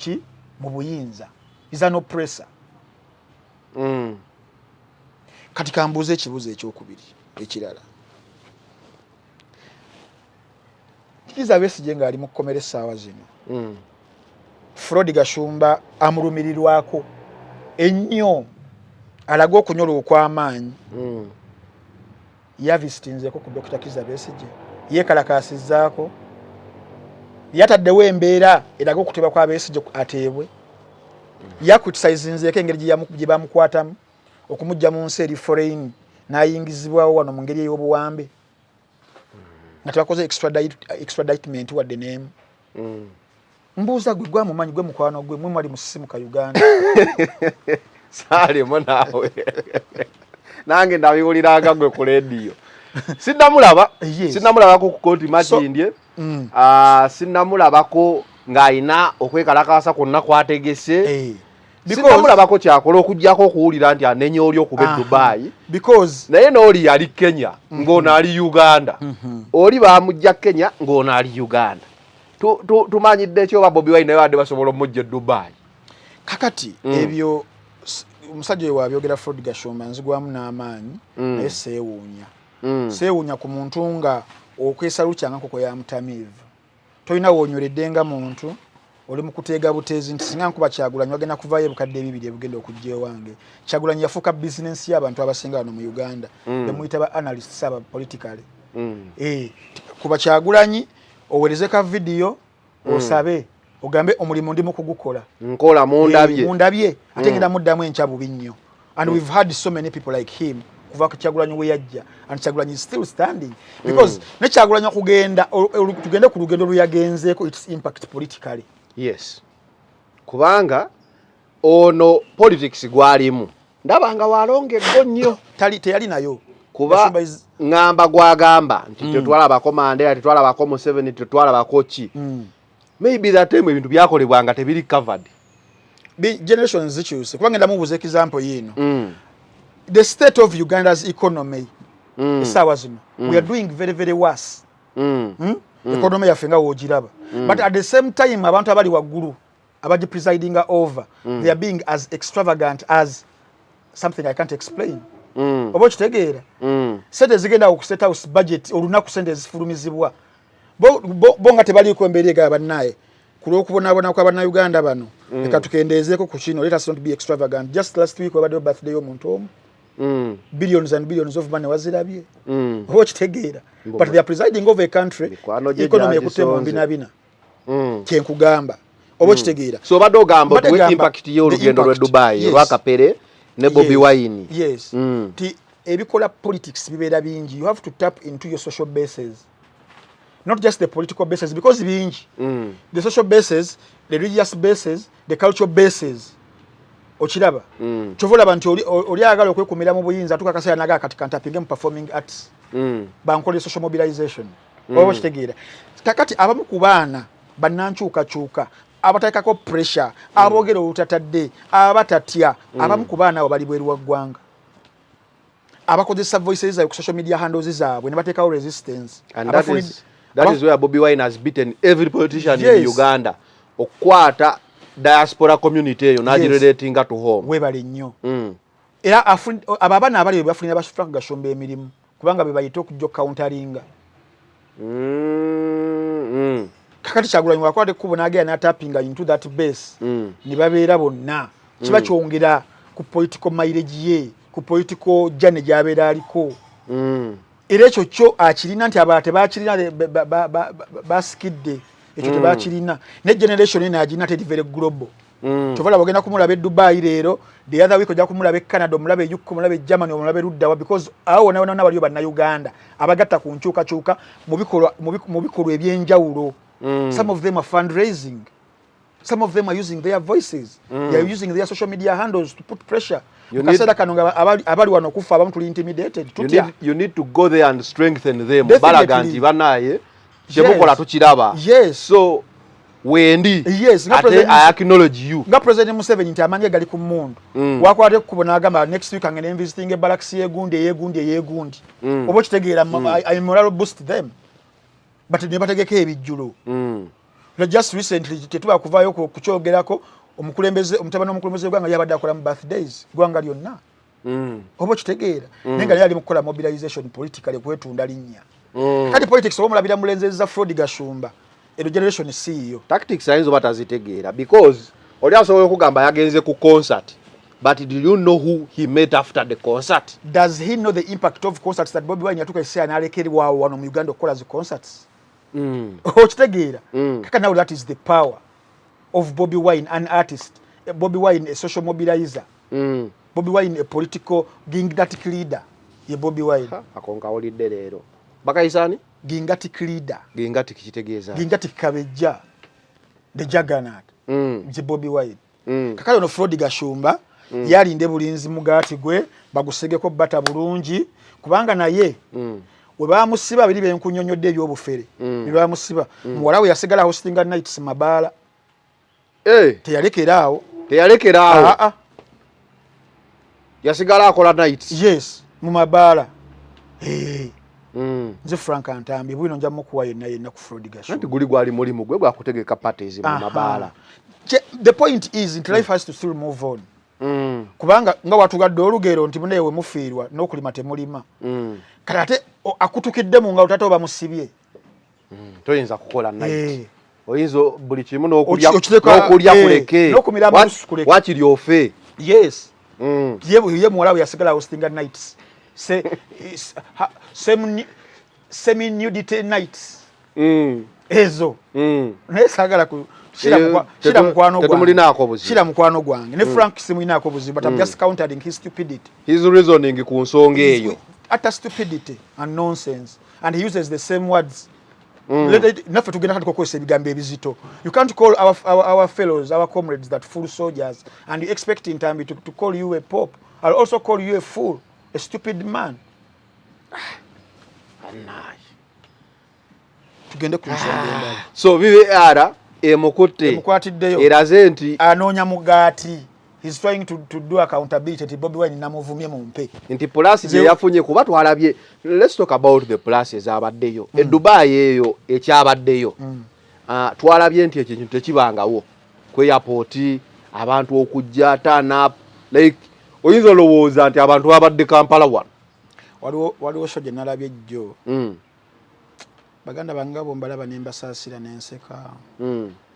buyinza. Is an oppressor. Kati kambuze ekibuzo ekyokubiri ekirala. Kizza Besigye nga ali mu kkomera essaawa zino. Frodi Gashumba amulumirirwako ennyo alaga okunyola okw'amaanyi. Yavisitinzeko ku Dr. Kizza Besigye. Yeekalakaasizzaako. Yataddewo embeera eraga okuteba kwa Besigye ateebwe. Yakutisaizinzeeko engeri gye bamukwatamu okumujja mu nsi eri foreign n'ayingizibwawo wano mu ngeri ey'obuwambe nga tebakoze extraditement wadde n'emu. Mbuuza gwe gwamumanyi gwe mukwano gwe mwe mwali musisimu ka Uganda. Saalimo naawe nange ndabiwuliranga gwe ku leediyo sinnamulabako ku kooti Makindye sinnamulabako ng'ayina okwekalakaasa kwonna kwategese sinnamulabako kyakola okuggyako okuwulira nti anenya oli okuba e Dubai naye n'oli yali Kenya ng'ono ali Uganda oli baamugja Kenya ng'ono ali Uganda tumanyidde ekyo oba Bobi Wine naye badde basobola omujja e Dubai kakati ebyo omusajja oyo wabyogera Frodi Gashumba nzigwamu n'amaanyi naye seewuunya ku muntu nga okwesalukya nkoko ya mutamiivu toyina woonyoledde nga muntu oli mu kuteega buteezi nti singa nkuba Kyagulanyi wagenda kuvaayo ebukadde ebibiri ebugenda okujja ewange. Kyagulanyi yafuuka bizinensi y'abantu abasinga wano mu Uganda bemuyita ba analysts aba politically. Kuba Kyagulanyi owereze ka vidiyo osabe ogambe omulimu ndi mu kugukola nkola mundabye ate ngenda muddamu enkya bubi nnyo. And we've had so many people like him kuva ku Kyagulanyi we yajja and Kyagulanyi is still standing because ne Kyagulanyi okugenda tugende ku lugendo luyagenzeeko its impact politically. Yes. Kubanga ono politics gwalimu ndabanga walongedde nnyo teyali nayo kuba ngamba gwagamba nti tetwalabako Mandela tetwalabako Museveni tetwalabako ki maybe that time ebintu byakolebwanga tebiri covered generations zikyuse kubanga ndamubuza example yino the state of Uganda's economy essaawa zino we are doing very very worse economy yaffe nga wogiraba but at the same time abantu abali waggulu abagi presiding over they are being as extravagant as something I can't explain obo kitegeera sente zigenda okuset house budget olunaku sente zifulumizibwa bo nga tebaliko embeera ega bannaye kulwokubonabona kwa bannayuganda bano eka tukendeezeeko ku kino let us not be extravagant just last week wabadde birthday y'omuntu omu billions and billions of money wazirabye obo kitegeera but they are presiding over a country economy ekutemu mbinabina kyenkugamba obo kitegeera so badde ogamba impact y'olugendo lwe Dubai lwakapere ne Bobi Wine yes ti ebikola politics bibeera bingi you have to tap into your social bases not just the political bases because bingi the social bases the religious bases the cultural bases okiraba chovolaba nti oli agala okwekumira mu buyinza tukakasaya naga kati kantapinge mu performing arts bankole social mobilization obo kitegeera kakati abamu ku baana bannankyukakyuka abatakako pressure abogera olutatadde abatatya abamu ku baana abo bali bweru wa ggwanga abakozesa voices ku social media handles zaabwe ne bateekawo resistance and that is where Bobi Wine has beaten every politician in Uganda okwata diaspora community eyo nagirelatinga to home webale nnyo era ababana abali bafunira Frank Gashombe emirimu kubanga bebayita okujja counteringa kakati Kyagulanyi wakwate kubona agenda natapinga into that base ni babeera bonna kiba kyongera ku political mileage ye ku political journey gy'abeera aliko era ekyo kyo akirina nti abala tebakirina basikidde ekyo tebakirina ne generation eno agirina teri very global kyovala bagenda kumulaba e Dubai leero the other week ojja kumulaba e Canada omulaba e UK omulaba e Germany omulaba e Ruddawa because awo wona waliyo bannayuganda abagatta ku nkyukakyuka mu bikolwa ebyenjawulo some of them are fundraising some of them are using their voices they are using their social media handles to put pressure kasera kanonga abali wano kufa abamu tuli intimidated you need to go there and strengthen them balaganti banaye kyemukola tukiraba so wendi I acknowledge you nga President Museveni nti amanye gali ku mundu wakwate kubona agamba next week angene visiting e Barracks yegundi obo kitegeera I moral boost them but ne bategeke ebijjulo just recently tetuba kuvayo kuchogerako omutabana omukulembeze gwanga yabadde akola mu birthdays gwanga lyonna obo kitegeera nenga yali mukola mobilization politically kwetunda linnya kati politics omulabira mulenzeza Fraud Gashumba edo generation CEO tactics ayinzo batazitegeera because oli asobola okugamba yagenze ku concert but do you know who he met after the concert? Does he know the impact of concerts that Bobi Wine yatuka ise analekerwa wano mu Uganda okola zi concerts okitegeera kaka now that is the power of Bobi Wine, an artist, Bobi Wine a social mobilizer, Bobi Wine a political gingatic leader, ye Bobi Wine akonka olidde leero bakayisani gingatic leader gingatic kitegeeza gingatic kabejja the juggernaut je Bobi Wine kakalo no Fraud Gashumba yalinde bulinzi mugati gwe bagusegeko bata bulungi kubanga naye we bamusiba biri benkunyonyodde ebyobufere bamusiba muwala we yasigala hosting nights mabala teyalekeraawo yasigala akola nights yes mu mabala nze Frank Antambi bwino nja mukuwa yenna ku Fraud Gashumba nti guli gwali mulimu gwe gwakutegeka parties mu mabala the point is life has to still move on kubanga nga watugadde olugero nti munewe mufiirwa n'okulima temulima kati akutukidde mu nga tate oba musibye toyinza kukola night oyinza buli kimu n'okulya kuleke wakiri ofe yes ye muwala we yasigala hosting nights semi nudity nights ezo naye sagala ku shira mukwano gwange ne Frank simulinako buzibu but I'm just countering his stupidity his reasoning ku nsonga eyo utter stupidity and nonsense and he uses the same words naffe tugenda kati kokozesa ebigambo ebizito you can't call our fellows our comrades that full soldiers and you expect Ntambi to call you a pope. I'll also call you a fool, a stupid man. Tugende ku nsonga so VAR emukutte emukwatiddeyo eraze nti anoonya mugaati he's trying to do accountability to Bobi Wine namuvumye mumpe nti plus je yafunye kuba twalabye. Let's talk about the pluses abaddeyo Dubai eyo ekyabaddeyo twalabye nti ekintu tekibangawo ku airport abantu okujja turn up like oyinza olowooza nti abantu babadde Kampala waliwo show nalabye jjo baganda bangabo mbalaba nembasaasira nenseka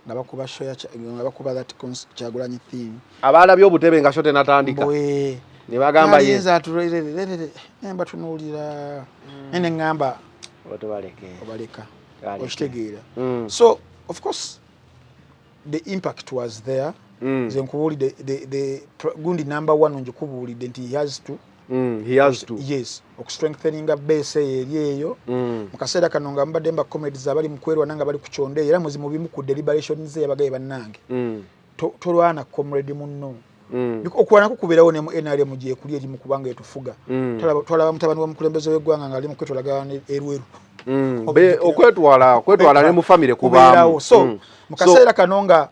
nga bakuba show nga bakuba that Kyagulanyi theme abalabye obutebe nga shote natandika ne bagamba yeza nemba tunuulira nene ngamba obaleka okitegeera so of course the impact was there nze nkubuulidde the gundi number 1 njikubuulidde nti he has to yes okustrengtheninga base eri eyo mu kaseera kano nga mbadde mba comrades abali mukwerwa nanga bali ku kyonde era muzimu bimu ku deliberation ze yabagaye bannange tolwana comrade munno okwana kukubeerawo ne mu NRM gye kuli eri mu kubanga etufuga twalaba mutabani wa mukulembeze w'eggwanga nga ali mu kwetwalagana erweru okwetwala ne mu family kubaamu so mu kaseera kano nga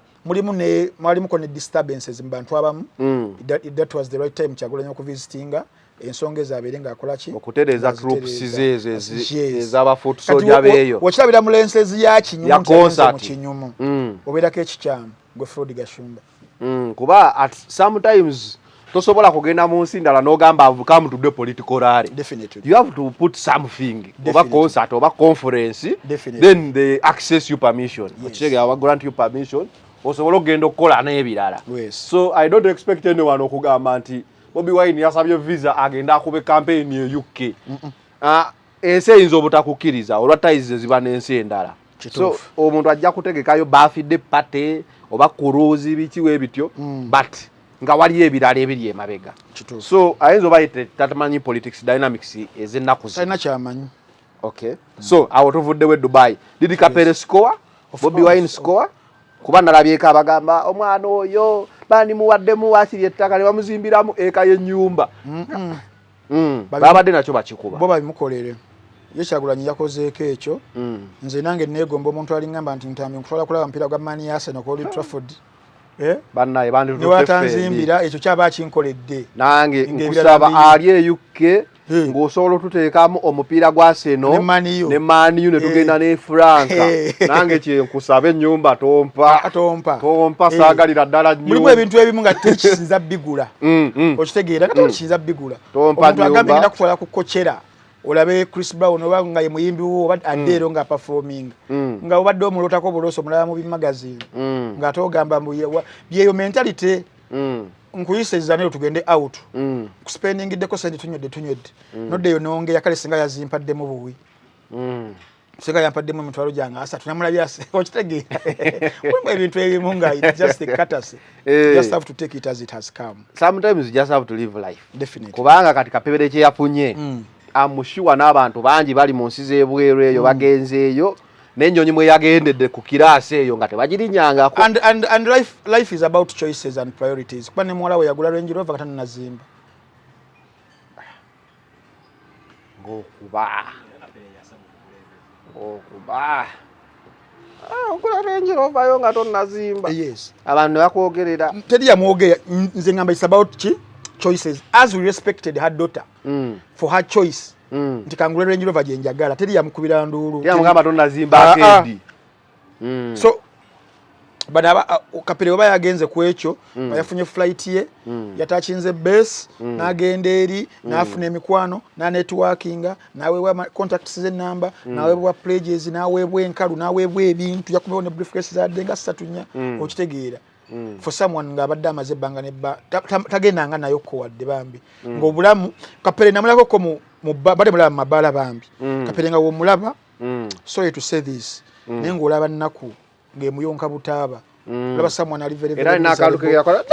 mwalimuko ne disturbances mu bantu abamu that was the right time Kyagulanyi okuvisitinga ensonga ezabeere ng'akolaki okutereeza troops ez'abafuutu soja beeyo wakirabira mu lensezi ya kinyumu mu kinyumu obeerako ekikyamu gwe Frodi Gashumba kuba sometimes tosobola kugenda mu nsi ndala n'ogamba I've come to do political rally. Definitely. You have to put something over concert over conference. Then they access you permission. Yes. Grant you permission osobola ogenda okukola n'ebirala. So I don't expect anyone okugamba nti Bobi Wine yasabye visa agenda akube campaign ye UK. Ensi eyinza obutakukkiriza olwa ties ziba n'ensi endala. So omuntu ajja kutegekayo birthday party oba kuruzi biki webityo but nga wali ebirala ebiri emabega. So ayinza obayite tatamanyi politics dynamics ezennaku zina kyamanyi. Okay. So awo tuvuddewo Dubai. Did Kapere score? Bobi Wine score? Kuba nalabyeko abagamba omwana oyo bani muwaddemu wasiri ettaka ne bamuzimbiramu eka y'ennyumba. Babadde nakyo bakikuba. Bo babimukolere. Ye Kyagulanyi yakozeeko ekyo. Nze nange neegomba omuntu alingamba nti ntambi nkutwala kulaba mpira gwa Mani Arsenal ko Old Trafford. Bannaye bandi niwatanzimbira ekyo kyaba kinkoledde. Nange nkusaba ali e UK ng'osobola otuteekamu omupiira gwa Arsenal ne Man U ne tugenda ne Franka. Nange kyenkusaba ennyumba tompa saagalira ddala nnyo. Mulimu ebintu ebimu nga tekisinza bigula. Okitegeera nga tekisinza bigula. Omuntu agambye ngenda kutwala ku Kochera. Olabe Chris Brown oba nga ye muyimbi wo oba adero nga performing nga obadde omulotako buloso mulaba mu magazine nga togamba byeyo mentality nkuyiseza nayo tugende out spending deko send tunyode nodde yo nonge yakale singa yazimpadde mu buwi singa yampadde mu mitwalo janga asa tunamulabya okitegeera mwe ebintu ebimu nga just a courtesy just have to take it as it has come. Sometimes you just have to live life. Definitely. Kubanga katika pebere kye yafunye amushiwa n'abantu bangi bali mu nsi z'ebweru eyo bagenze eyo n'ennyonyi mwe yagendedde ku kiraasi eyo nga tebagirinyangako. And life is about choices and priorities. Kuba ne muwala we yagula Range Rover katana nazimba. Okuba okula Range Rover yo nga tonnazimba. Yes. Abantu bakwogerera. Teri yamwogera nze ngamba is about choices as we respected her daughter for her choice nti kangula Range Rover gye njagala teri yamukubira ndulu teri yamugamba tonnazimba akendi so bana Kapere oba yagenze ku ekyo bayafunye flight ye yatachinze base n'agenda eri n'afuna emikwano na networkinga naweebwa contacts ze number naweebwa pledges naweebwa enkalu naweebwa ebintu yakubeho ne briefcase za denga 3 okitegeera for someone nga abadde amaze ebbanga nebba tagendanga nayo ko wadde bambi ng'obulamu Kapere namulako ko mu bade mulaba mabala bambi Kapere nga womulaba sorry to say this naye ng'olaba nnaku ng'emuyonka butaaba olaba someone ali very era n'akantu ke yakola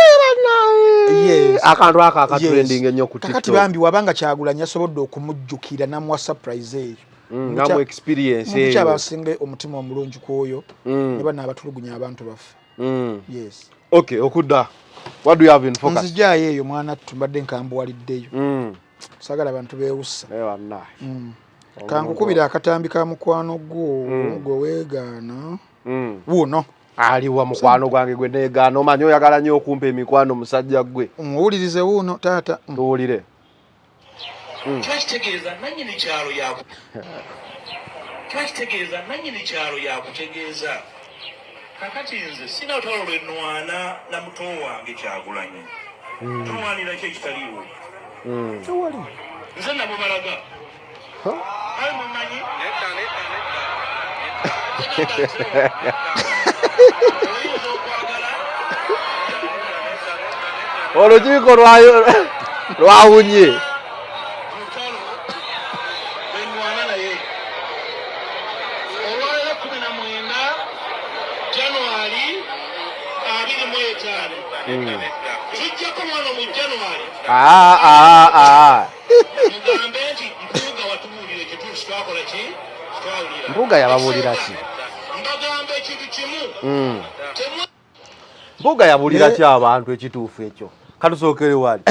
akantu aka akatrending ennyo ku TikTok kakati bambi wabanga Kyagulanyi yasobodde okumujjukira n'amuwa surprise eyo namu experience eyo kyabasinga omutima omulungi kwoyo ne bana abatulugunya abantu baffe. Yes. Okay, okudda. What do you have in focus? Nzijayo eyo mwana tumbadde nkambuwaliddeyo. Sagala abantu beewussa. Kankukubira akatambi ka mukwano gwo weegaana. Wuno. aliwa mukwano gwange gwe negana omanyi oyagala nnyo okumpa emikwano musajja gwe muwulirize wuuno taata tuwulire twakitegeeza nannyini kyalo yaku twakitegeeza nannyini kyalo yakutegeeza kakati nze sina lutalo lwe nnwana na muto wange Kyagulanyi tulwanira ki ekitaliiwo nze namubalaga ayi mumanyi olukiiko lwawunye Mpuuga yababuulira ki? Mpuuga yabuulira ki abantu ekituufu ekyo? Katusookere wali.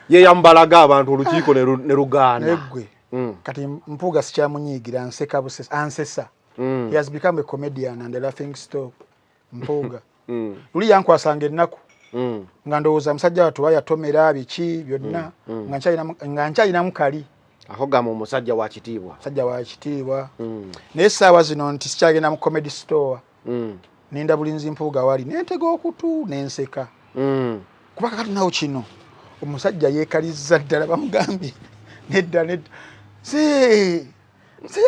Ye yambalaga abantu olukiiko ne lugaana. Neggwe. Kati Mpuuga sikyamunyiigira ansesa. He has become a comedian and a laughing stock. Mpuuga. Luli yankwasanga ennaku. Nga ndowooza musajja watu yatomera biki byonna nga nkyalinamu kali. Ahogama omusajja wa kitiibwa. Musajja wa kitiibwa. Naye essaawa zino nti sikyagenda mu comedy store. Ninda bulinzi Mpuuga wali nentega okutu nenseka. Kuba kakati nawo kino omusajja yeekalizza ddala bamugambye nedda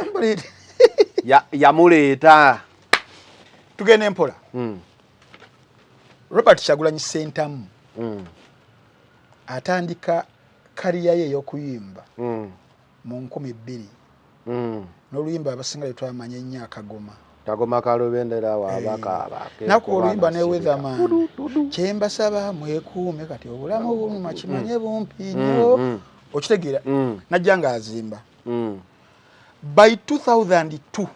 yambalire yamuleeta tugende empola. Robert Kyagulanyi Ssentamu atandika kariya ye ey'okuyimba mu 2000 n'oluyimba abasinga lwe twamanya ennyo Kagoma kalubendera wabakaaba naku oluyimba ne Weatherman kyembasaba mwekuume kati obulamu buluma kimanye bumpi nnyo okitegeera najja nga azimba by 2002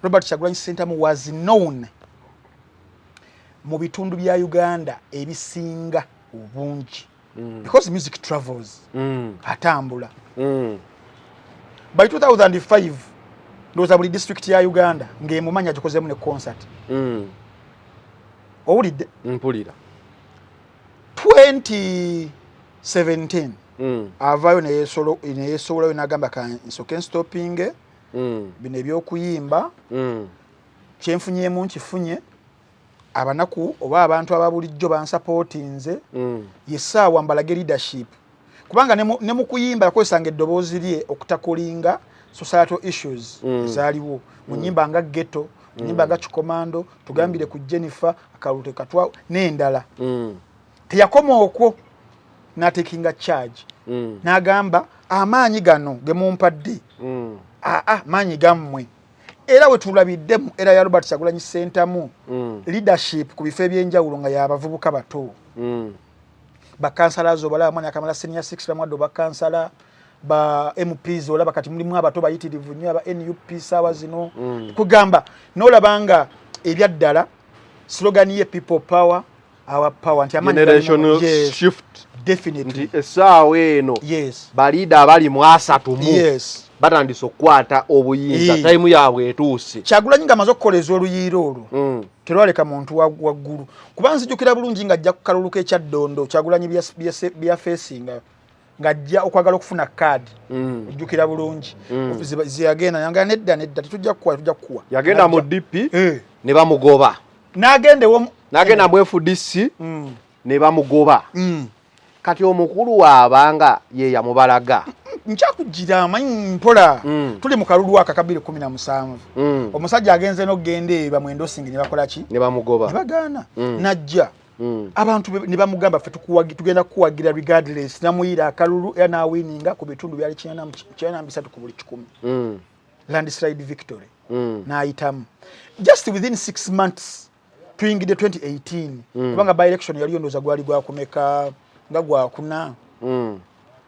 Robert Kyagulanyi Ssentamu was known mu bitundu bya Uganda ebisinga obungi because music travels atambula by 2005 ndoza buli district ya Uganda ng'emumanya gikozemu ne concert owulidde mpulira 2017 avayo neyesobolayo n'agamba kansoke stopping bino ebyokuyimba kyenfunyemu nkifunye abanaku oba abantu ababulijjo bansupportinze yesaawa mbalage leadership kubanga ne mu kuyimba yakozesanga eddoboozi lye okutakolinga societal issues zaaliwo mu nyimba nga ghetto nyimba nga Kikomando tugambire ku Jennifer akalute katwa n'endala teyakoma okwo n'atekinga charge n'agamba amaanyi gano gemumpadde maanyi gammwe era we tulabiddemu era ya Robert Kyagulanyi Ssentamu leadership ku bifo ebyenjawulo nga yabavubuka bato bakansala zobala amanya akamala senior 6 bamwaddo bakansala ba MPs olaba kati mulimu abato bayitirivu nnyo aba NUP sawa zino kugamba n'olabanga ebyaddala slogan ye people power our power nti amanya generational shift definitely essaawa eno balida abali mu asatu mu batandise okukwata obuyinza time yaabwe etuuse Kyagulanyi nga amaze okukoleza oluyiiro olwo terwaleka muntu waggulu kuba nzijukira bulungi nga ajja ku kalulu k'ekyaddondo Kyagulanyi bya facinga ngajja okwagala okufuna card ojjukira bulungi ziyagenda yanga nedda tujja kukuwa yagenda mu DP ne bamugoba n'agenda mu FDC ne bamugoba kati omukulu waabanga ye yamubalaga nchakugira amanyi mpola tuli mu kalulu akakabiri 17 omusajja agenze n'ogenda bamwendo singi ne bakola ki ne bamugoba ne bagana najja abantu ne bamugamba ffe tugenda kuwagira regardless namuyira akalulu yana winninga ku bitundu byali 93 ku buli 10 landslide victory n'ayitamu just within 6 months tuyingide 2018 kubanga by election yali ondoza gwali gwakumeka nga gwakuna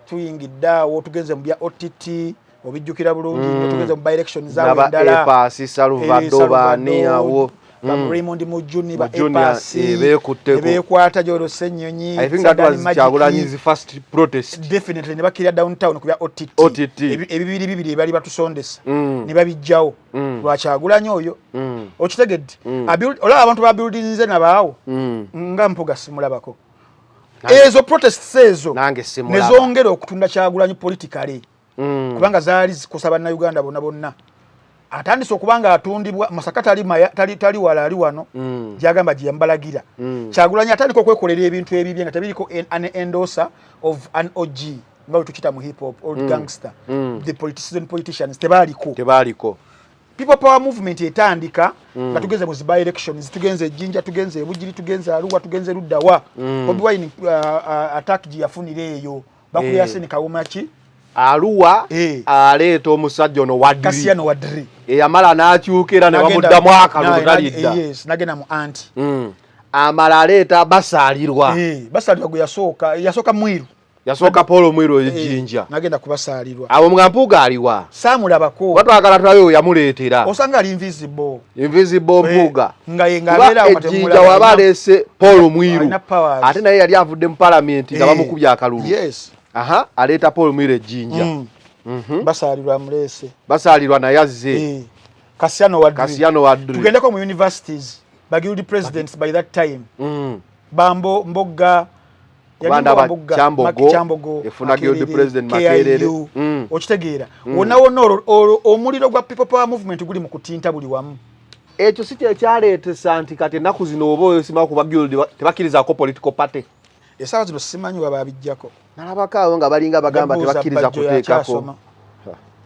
tuyingidde awo tugenze mu bya OTT obijjukira bulungi tugenze mu by election zawe ndala epasi Salvador Bani awo Raymond Mujuni ba EPAC bekutteko bekwata Joro Senyonyi. I think that was Kyagulanyi's first protest. Definitely ne bakira downtown ku bya OTT ebibiri bali batusondesa ne babijjawo lwa Kyagulanyi oyo okitegedde olaba abantu ba buildings nabaawo nga Mpuga simulabako ezo protests ezo nezongera okutunda Kyagulanyi politically kubanga zaali zikosa bannayuganda bonna atandise okubanga atundibwa Masaka tali wala ali wano gyagamba gyambalagira Kyagulanyi atandika okwekolera ebintu ebibye nga tabiriko an endorser of an OG nga tukita mu hip hop old gangster the politicians tebaliko people power movement etandika nga tugenze mu by elections tugenze Jinja tugenze Bujiri tugenze Arua tugenze Luddawa Bobi Wine attack gi yafunire eyo bakuyaseni kawumachi Arua aleeta omusajja ono Kasiano Wadri eyamala n'akyukira ne bamuddamu akalulu talidda yes nagenda mu anti amala aleeta basaalirwa basaalirwa gwe yasooka Mwiru yasooka Paul Mwiru ejinja nagenda kubasaalirwa abo Mpuga aliwa saamulabako watwagala tulayo yamuleetera osanga ali invisible Mpuga nga yengabeera ejinja wabaleese Paul Mwiru ate naye yali avudde mu parliament nga bamukubya akalulu yes aleeta Paul Mwiru ejinja basaalirwa mulese basaalirwa naye azze Kasiano Wadri tugendeko mu universities bagildi presidents by that time Bambo Mbogga Banda Kyambogo efuna guilty president Makerere okitegeera wonna omuliro gwa people power movement guli mu kutinta buli wamu ekyo si kyaleetesa nti kati ennaku zino oba oyosima kuba guilty tebakkirizaako political party esaawa zino simanyi bababijjako nalabakaawo nga balinga bagamba tebakkiriza kuteekako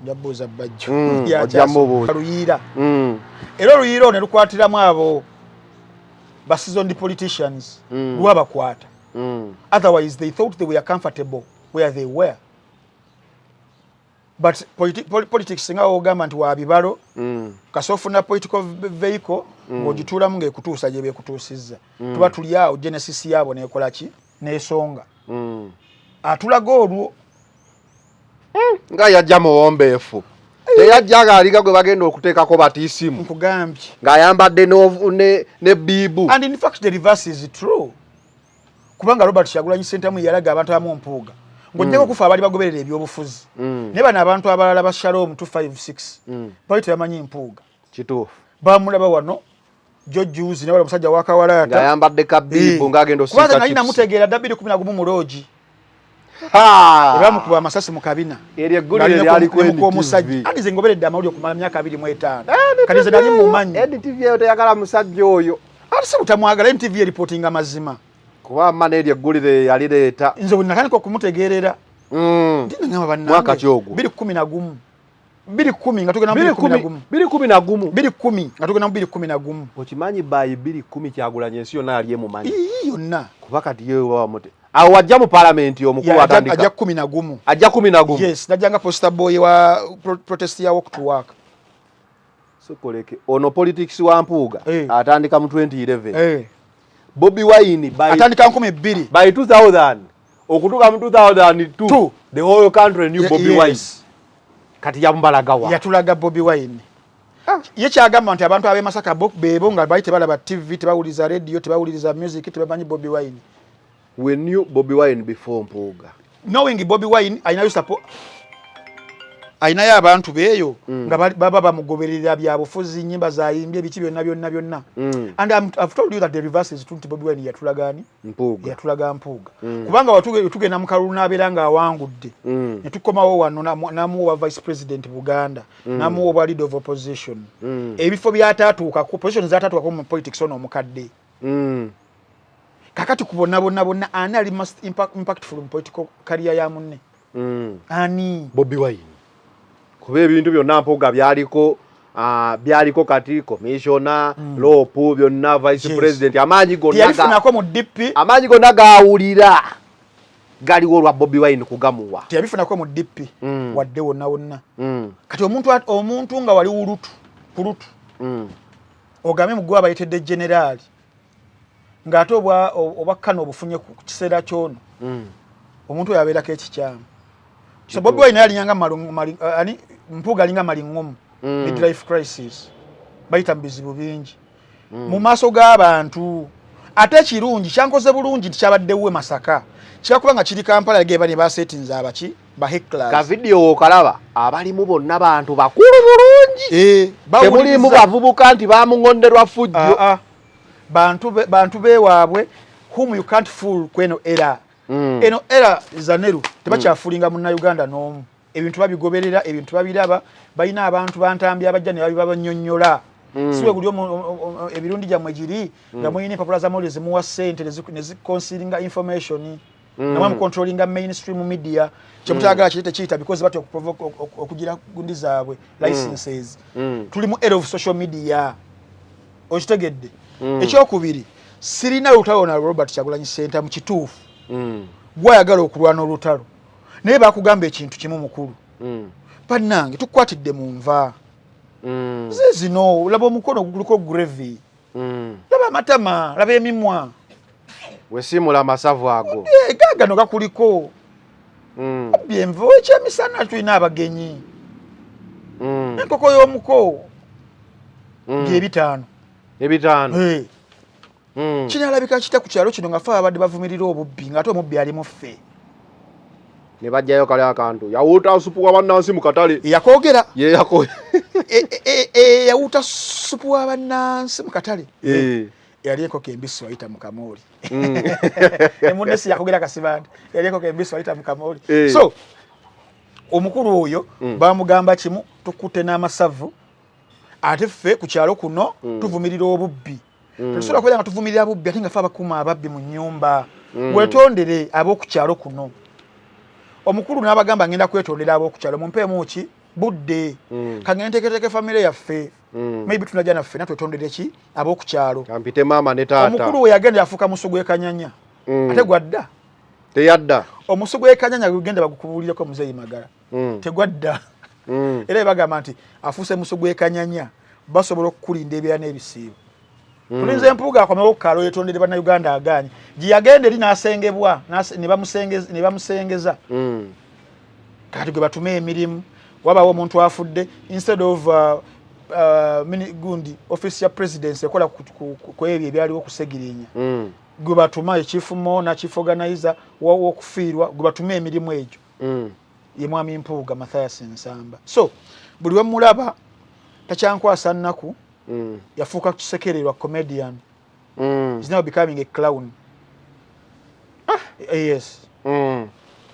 njabuuza bajjo Luyiira era Luyiira ne lukwatiramu abo basizoned politicians lwabakwata otherwise they thought they were comfortable where they were but politics nga ogamba nti wabibalo kasofuna political vehicle ng'ogituulamu ng'ekutuusa gye beekutuusizza tuba tuli awo genesis yaabo neekola ki neesonga atulaga olwo nga yajja muwombeefu teyajjaga aliga gwe bagenda okuteekako batiisimu nkugambye ng'ayambadde ne biibu and in fact the reverse is true kubanga Robert Kyagulanyi Ssentamu yalaga abantu abamu Mpuuga ng'ojjako kufa abali bagoberera ebyobufuzi naye bano abantu abalala ba Shalom 256 bali tebamanyi Mpuuga kituufu bamulaba wano Jojuzi ne wala musajja wa Kawalaata ng'ayambadde kabiibu ng'agenda osika kubaza nalina mutegeera 2011 mu loogi bamukuba amasasi mu kabina eryo eggulire lyali ku NTV andi ze ngoberedde amawulire okumala myaka 25 kati nze nali mumanyi NTV eyo teyagala musajja oyo ate si butamwagala NTV reportinga mazima kuba mana eryo eggulire yalireeta nze bwe natandika okumutegeerera ndinagamba bannange mwaka ki ogwo 2011 2010 nga tugenda mu 2010 nga tugenda mu 2011 okimanyi by 2010 Kyagulanyi ensi yonna yali emumanyi yonna kuba kati yewe wamuti awo wajja mu parliament omukulu atandika ajja 11 ajja 11 yes najjanga poster boy wa protest ya walk to work sokoleke ono politics wa Mpuuga atandika mu 2011 Bobi Wine atandika 12 by 2000 okutuka mu 2002 the whole country knew Bobi Wine kati yambalagawa yatulaga Bobi Wine ye kyagamba nti abantu ab'e Masaka bebo nga bali tebalaba TV tebawuliza radio tebawuliza music tebamanyi Bobi Wine. We knew Bobi Wine before Mpuuga. Knowing Bobi Wine ayinayo support ayinayo abantu beeyo nga baba bamugoberera byabufuzi nyimba za yimbye biki byonna and I've told you that the reverse is true. Bobi Wine yatulagani Mpuuga yatulaga Mpuuga kubanga watugenda mu kalulu n'aberanga awangudde ne tukomawo wano namuwa vice president Buganda namuwa leader of opposition ebifo byatatuuka ku position zatatuuka ku politics ono omukadde kakati kubonna ani ali most impactful in political career ya munne ani Bobi Wine kuba ebintu byonna Mpuuga byaliko kati commissioner lopu byonna vice president amaanyi gonna gaawulira galiwo olwa Bobi Wine kugamuwa teyabifunako mu DP wadde wonna kati omuntu nga wali kulutu ogambe mugwa bayitedde general ng'ate obakkana obufunye ku kiseera kyono omuntu oyo abeerako ekikyamu so Bobi Wine yalinyanga Mpuuga alinga malingomu midlife crisis bayita mu bizibu bingi mu maaso g'abantu ate kirungi kyankoze bulungi nti kyabaddewo Masaka kyakuba nga kiri Kampala geba ne basetinze abaki ba hecklers ka video okalaba abalimu bonna bantu bakulu bulungi temulimu bavubuka nti bamungonderwa fujjo bantu bewaabwe whom you can't fool kweno era eno era zaneru tebakyafulinga munna Uganda n'omu ebintu babigoberera ebintu babiraba balina abantu bantambya abajja ne babanyonnyola siwe guli ebirundi gyamwe giri nga muyina empapula za mawulire zimuwa ssente ne ziconcealinga information namwe controllinga mainstream media kyemutagala kirete kiyita because bati okugira gundi zaabwe licenses tuli mu era of social media okitegedde ekyokubiri sirina lutalo na Robert Kyagulanyi Center mu kituufu gwayagala okulwana olutalo naye bakugamba ekintu kimu mukulu pannange tukwatidde mu nva zino laba omukono guliko gravy laba amatama laba emimwa wesimula amasavu ago gagano gakuliko byenvo ekyemisana tulina abagenyi enkoko y'omuko ebitaano kinalabika kita ku kyalo kino nga fe abadde bavumirira obubbi ng'ate omubbi ali mu ffe ne bajjayo kale akantu yawuuta supu wa bannansi mu katale yakoogera yawuuta supu wa bannansi mu katale yali enkoko embisi wayita mu kamooli emunesi yakogera kasibandi yali enkoko embisi wayita mu kamooli so omukulu oyo bamugamba kimu tukutte n'amasavu ate ffe ku kyalo kuno tuvumirira obubbi tusobola kubeera nga tuvumirira bubbi ate nga fe abakuuma ababbi mu nnyumba wetondere ab'oku kyalo kuno omukulu n'abagamba ngenda kwetondera ab'oku kyalo mumpeemu ki budde kangenda nteeketeeke famire yaffe maybe tunajja naffe natwetondere ki ab'oku kyalo kampite maama ne taata omukulu we yagenda yafuuka musu gw'ekanyanya ate gwadda teyadda omusu gw'ekanyanya gugenda bagukubulireko muzeeyi Magala tegwadda era bagamba nti afuuse musu gw'ekanyanya basobola okukulinda ebyala n'ebisiibo tulinze empuuga akomewo kalo yetondere bannayuganda agaanye gye yagenda eri n'asengebwa ne bamusengeza kati gwe batume emirimu wabawo omuntu afudde instead of gundi office ya presidency ekola ku ebyo ebyaliwo okusegirinya gwe batuma ekifumo na chief organizer w'okufiirwa gwe batume emirimu egyo ye mwami Mpuuga Mathias Nsamba so buli we mulaba takyankwasa nnaku yafuuka kisekererwa comedian is now becoming a clown yes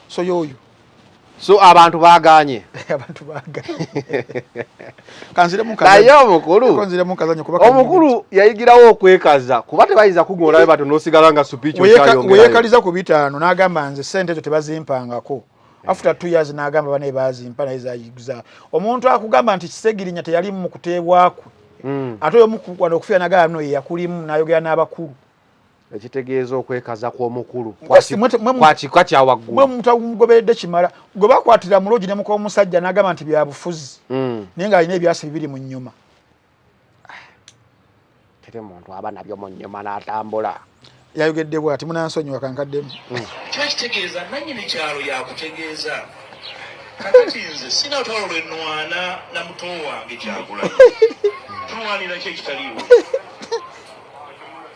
so yoyo so abantu baganye abantu baganye kanziremu naye omukulu yayigirawo okwekaza kuba tebayiza kugola bati nosigala nga speech weyekaliza ku bitaano n'agamba nze sente ezo tebazimpangako after 2 years n'agamba bane bazimpa naye zayiguza omuntu akugamba nti kisegirinya teyali mu kuteebwako ate omukwano okufiira nagala no yakulimu n'ayogera n'abakulu ekitegeeza okwekaza kw'omukulu kwa kyawaggulu mwe mutamugoberedde kimala gwe bakwatira mulogi ne muko omusajja n'agamba nti bya bufuzi naye ng'alina ebyasi bibiri mu nnyuma tere muntu aba nabyo mu nnyuma n'atambula yayogedde bw'ati munansonyiwa kankaddemu kyakitegeeza nannyini kyalo yakutegeeza kakati nze sina lutalo lwe nnwana na muto wange Kyagulanyi tunwanira ki ekitaliiwo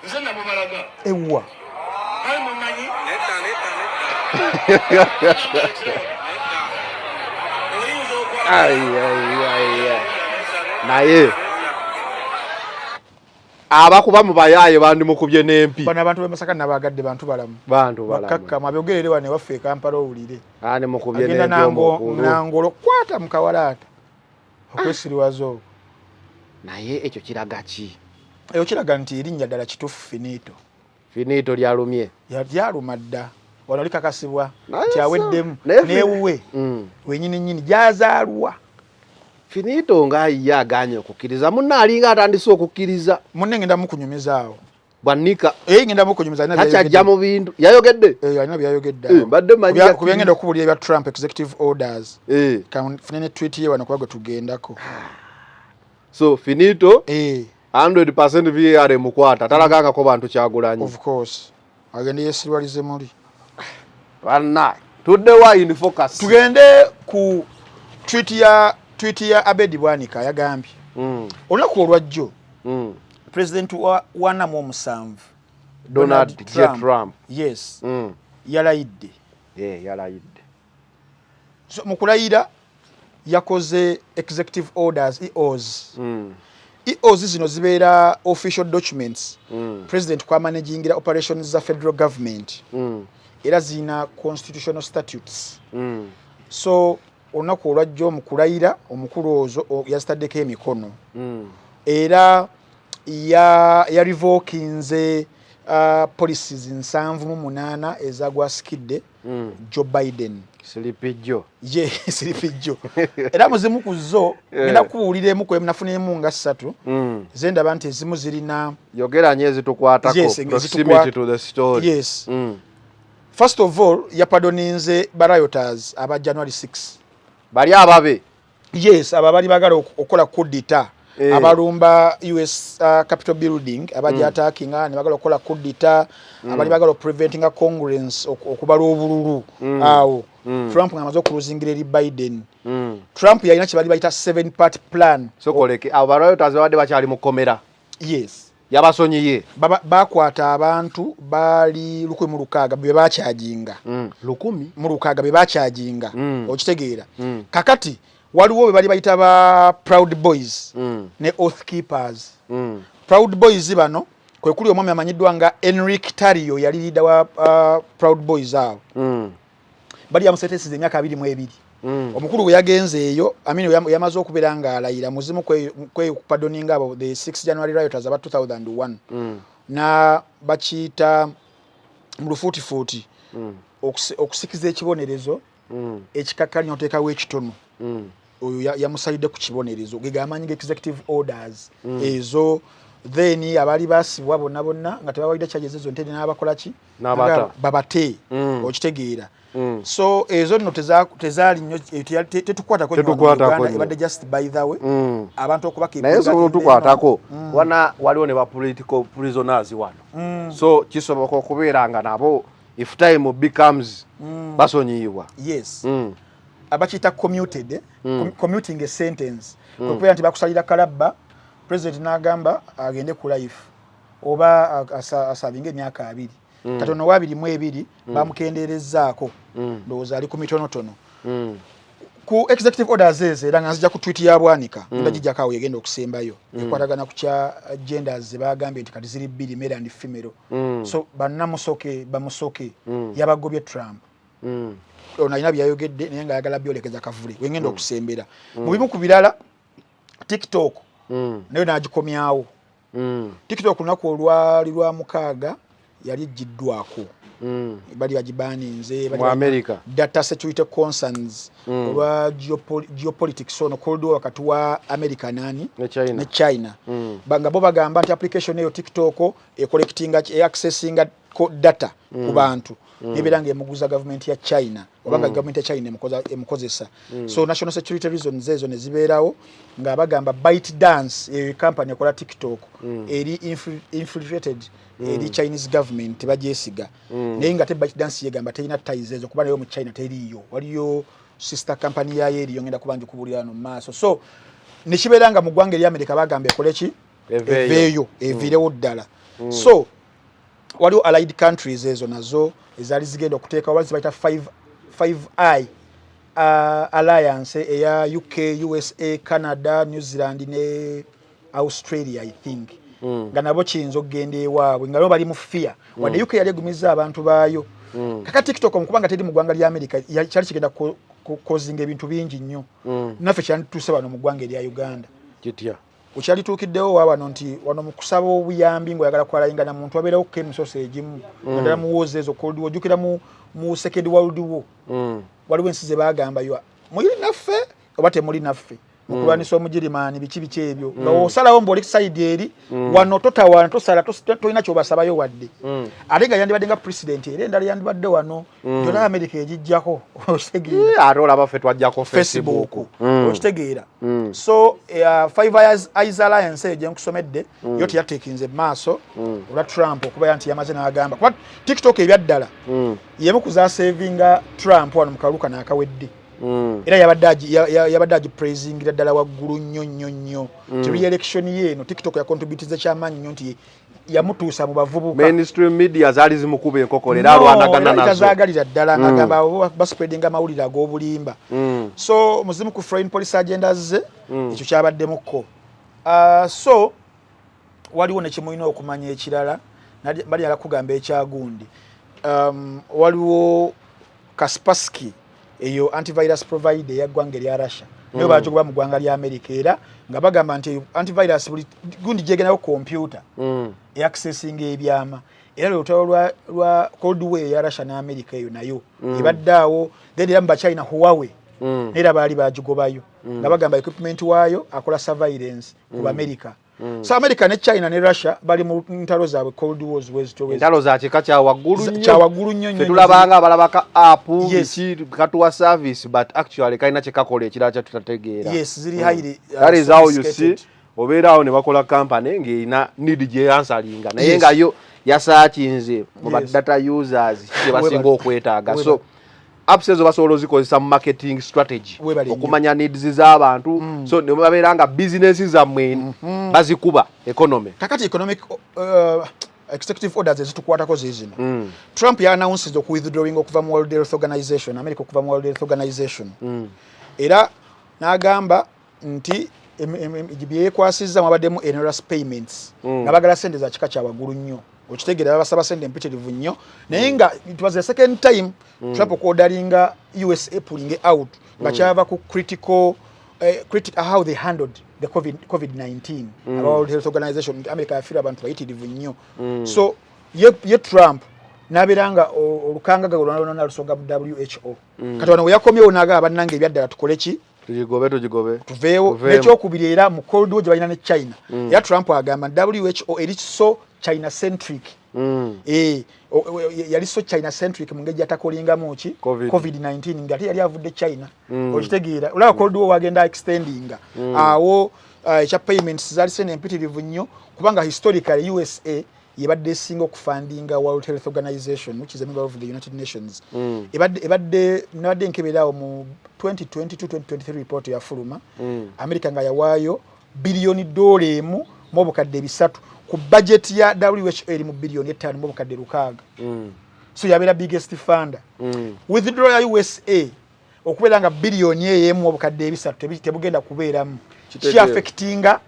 nze nabo balaga ewa ali mumanyi naye abakuba mu bayaaye bandimukubye n'empi bano abantu b'e Masaka nabagadde bantu balamu bakakkamu abyogerere wane waffe e Kampala owulire mukubye n'empi nangolo kwata mu kawalaata okwesiriwaza okwo naye ekyo kiraga ki eyo kiraga nti erinnya ddala kituufu finito lyalumye lyaluma dda wano likakasibwa nti aweddemu neewuwe wenyini nnyini gyazaalwa finito ng'ayiye aganye okukkiriza munne alinga atandise okukkiriza munne ngenda mukunyumizaawo bwannika ngenda mukunyumiza takyajja mu bintu yayogedde alina byayogedde mbadde manyi kubengenda okubulira ebya Trump executive orders kanfune ne tweet ye wano kuba gwe tugendako so finito 100% VAR mukwata talagangako bantu Kyagulanyi of course agende yesirwalize muli bana tuddewa in focus tugende ku tweet ya Abedi Bwanika yagambye olunaku olwajjo president wa 47 Donald J. Trump. Yes. Yalayidde. Yeah, yalayidde. So mukulayira yakoze executive orders EOs. EOs zino zibeera official documents. President kwa managingira operations za federal government. Era zina constitutional statutes. So onaku olwajjo mukulayira omukulu ozo yasitaddeko emikono. Era ya revokinze policies 78 ezagwasikidde Joe Biden. Silipijo. Ye silipijo. Era muzimu kuzo ngenda kuwuliremu kwe mnafunemu nga 3 zenda bante zimu zirina yogera nyezi tukwatako proximity to the story. Yes. First of all yapadoninze rioters aba January 6. Bali ababe. Yes, ababali bagala okola kudita. Abalumba US Capitol building abaji attacking ne bagala okola kudita abali bagala preventing a congress okubala obululu awo Trump ngamazo cruising eri Biden. Trump yalina kibali bayita 7-part plan. So koleke abarioters bade bachali mukomera. Yes. Yabasonyiye bakwata abantu bali 1,600 be bakyajinga 1,600 be bakyajinga okitegeera kakati waliwo be bali bayita ba Proud Boys ne Oath Keepers. Proud Boys bano kwe kuli omwami amanyiddwa nga Enrique Tarrio yali leader wa Proud Boys awo bali yamusetesize emyaka 22 omukulu we yagenze eyo amini yamaze okubeera nga alayira muzimu kwe kupadoninga abo the 6 January rioters about 2001 na bachita mu lufuutifuuti okusikiza ekibonerezo ekikakkalya oteekawo ekitono oyo yamusalidde ku kibonerezo gegamanyi executive orders ezo then abali basibwa bonna nga tebawalida charges ezo ntende n'abakola ki babate okitegeera. So ezo nno tezaali nnyo tetukwatako Uganda ebadde just by the way abantu okubaka naye so tukwatako wana waliwo ne ba political prisoners wano so kisoboka okubeera nga nabo if time becomes basonyiibwa. Yes. Abachita commuted commuting a sentence okubeera nti bakusalira kalabba president n'agamba agende ku life oba asavinga emyaka 2 katono wa 22 bamukenderezaako ndowooza ali ku mitonotono ku executive orders era nga nzija ku tweet ya Bwanika ndagijjako yegenda okusembayo ekwatagana ku kya genders bagambye nti kati ziri 2 male and female so bannamusoke bamusoke yabagobye Trump ona ina byayogedde naye nga yagala byolekeza kavule wengenda okusembera mu bimu ku birala TikTok nayo nagikomyawo TikTok lunaku olwali lwa 6 yali jiddwako bali bagibaninze mu America data security concerns olwa geopolitics ono cold war wakati wa America nani ne China banga bo bagamba nti application eyo TikTok collectinga accessing data ku bantu nibirange emuguza government ya China obanga government ya China emukozesa so national security reasons ezo nezibeerawo nga bagamba ByteDance company ekola TikTok eri infiltrated eri Chinese government bajesiga naye nga te ByteDance yegamba teyina ties ezo kuba nayo mu China teriyo waliyo sister company ya yeri yongenda kubanja kubulira no maso so nikibeeranga mu ggwanga eri America bagamba ekole ki eveyo evirewo ddala so waliwo allied countries ezo nazo ezali zigenda okuteeka wali zibayita 5I alliance eya UK, USA, Canada, New Zealand ne Australia I think nga nabo kiyinza okugenda ewaabwe nga nabo bali mu fear wadde UK yali egumiza abantu baayo kaka TikTok omukubanga teri mu ggwanga lya America kyali kigenda kozinga ebintu bingi nnyo naffe kyandituuse bano mu ggwanga erya Uganda kitya ukyalitukiddewo wabano nti wano mu kusaba obuyambi ng'oyagala kwalayinga na muntu abeerawo kemisoso egimu naddala muwooza ezo cold war ojjukira mu second world war waliwo ensi ze bagamba yo muli naffe oba temuli naffe mukulwanisa omugirimaani biki ebyo nga osalawo mboli side eri wano totawana tosala tolina kyobasabayo wadde ate nga yandibadde nga president era endala yandibadde wano gyona America egijjako okitegeera ate olaba ffe twajjako Facebook okitegeera so 5 Eyes Alliance gye nkusomedde yo teyateekinze maaso olwa Trump okuba nti yamaze n'agamba kuba TikTok ebyaddala yemu kuzaasevinga Trump wano mu kaluka n'akawedde era yabadde agipraising ddala waggulu nnyo re-election ye eno TikTok yakontributiza kyamaanyi nnyo nti yamutuusa mu bavubuka. Mainstream media zaali zimukuba enkokolo era alwanagana nazo. Tazaagalira ddala ng'agamba baspreadinga amawulire ag'obulimba. So muzimu ku foreign policy agenda ze ekyo kyabaddemukko. So waliwo ne kimulina okumanya ekirala bali alakugamba ekyagundi. Waliwo Kaspersky eyo antivirus provider yaggwanga erya Russia niyo bajogoba mu ggwanga lya America era nga bagamba nti antivirus buli gundi jegenayo computer accessing ebyama era lutalo lwa Cold War ya Russia na America eyo nayo ibaddawo then era mu China Huawei era bali bajogobayo nga bagamba equipment wayo akola surveillance ku America. So America ne China ne Russia bali mu ntalo zaabwe Cold Wars wezito ntalo za kika kya waggulu nnyo fetulabanga abalabaka app katuwa service but actually kaina kyekakola ekirala kya tutategeera. Yes ziri highly that is how you see obeerawo ne bakola company ng'erina need gye answeringa naye nga yo yasaakinze mu data users kye basinga okwetaaga. So apps ezo basobola ozikozesa mu marketing strategy okumanya needs z'abantu so ne babeera nga business zammwe bazikuba economy. Kakati economic executive orders ezitukwatako zizino Trump ya announced oku withdrawing okuva mu World Health Organization America okuva mu World Health Organization era n'agamba nti byekwasizza mwabaddemu onerous payments nga bagala sente za kika kya waggulu nnyo okitegeera basaba sente empitirivu nnyo naye nga it was the second time Trump okuodaringa USA pulling out nga kyava ku critical how they handled the COVID-19 World Health Organization America yafira abantu bayitirivu nnyo so ye Trump nabiranga olukanga gagolwana lusonga mu WHO kati wano yakomyewo naga abannange ebyaddala tukoleki tujigobe tuveewo n'ekyokubiri era mu Cold War gye balina ne China ya Trump agamba WHO eri so China centric yali so China centric mu ngeri atakolingamu ki COVID-19 ngati yali avudde China okitegeera olaba Cold War wagenda extendinga awo ekya payments zali sene empitirivu nnyo kubanga historically USA yebadde singa okufundinga World Health Organization which is a member of the United Nations ebadde nabadde nkeberawo mu 2022-2023 report ya fuluma America nga yawaayo billion $1 mu obukadde 3 ku budget ya WHO eri mu billion 5 mu obukadde 6 so yabera biggest funder withdraw ya USA okubeera nga billion mu obukadde 3 tebugenda kubeeramu ki affectinga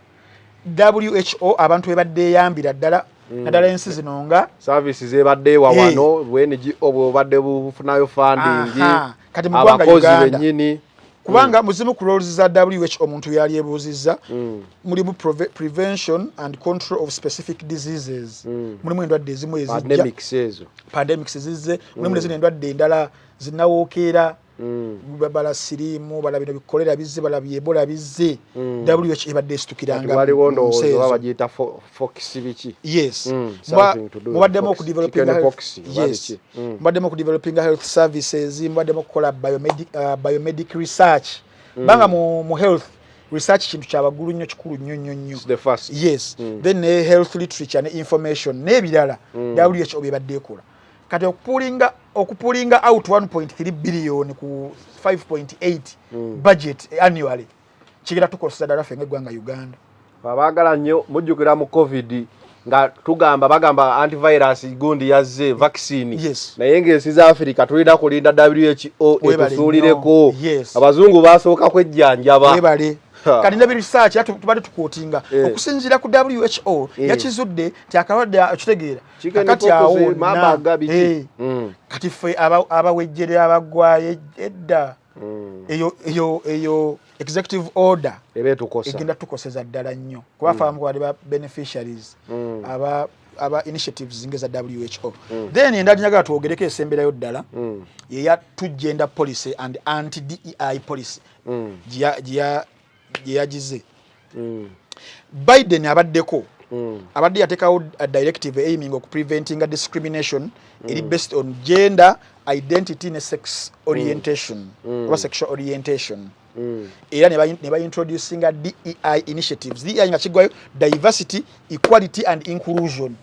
WHO abantu ebadde yambira ddala nadala ensi zino nga services ebadde wawano wenigi obubadde bufunayo funding kati mu ggwanga Uganda kubanga muzimu ku roles za WHO omuntu yali ebuuzizza mulimu prevention and control of specific diseases mulimu endwadde ezimu ezijja pandemics zizze mulimu nezino endwadde endala zinawookera bala sirimu bala bino bikolera bizze bala Ebola bizze WHO ebadde esitukiranga waliwo ndowooza babagiyita fox biki yes mubaddemu ku developing mubaddemu ku developing health services mubaddemu kukola biomedical research banga mu health research kintu kyabagulu nnyo kikulu nnyo yes then health literature ne information n'ebirala WHO ebadde ekola kati okupulinga out 1.3 billion ku 5.8 budget annually kigera tukozesa ddala ffe ng'eggwanga Uganda babaagala nnyo mujjukira mu COVID nga bagamba antivirus gundi yazze vaccine naye ng'ensi za Africa tulina kulinda WHO etusuulireko abazungu basooka kwejjanjaba kati ne research tubadde tukotinga okusinziira ku WHO yakizudde ti akalwadde akitegeera kati awo kati ffe abawejjere abagwaye edda eyo executive order egenda tukoseza ddala nnyo kuba famu bali ba beneficiaries aba initiatives ngeza WHO then endali njagala tuogereko esemberayo ddala yeya tugenda policy and anti DEI policy yagize Biden abaddeko abadde yatekawo a directive aiming of preventing discrimination eri based on gender identity ne sex orientation or sexual orientation era ne ba introducing a DEI initiatives DEI nga kigwayo diversity equality and inclusion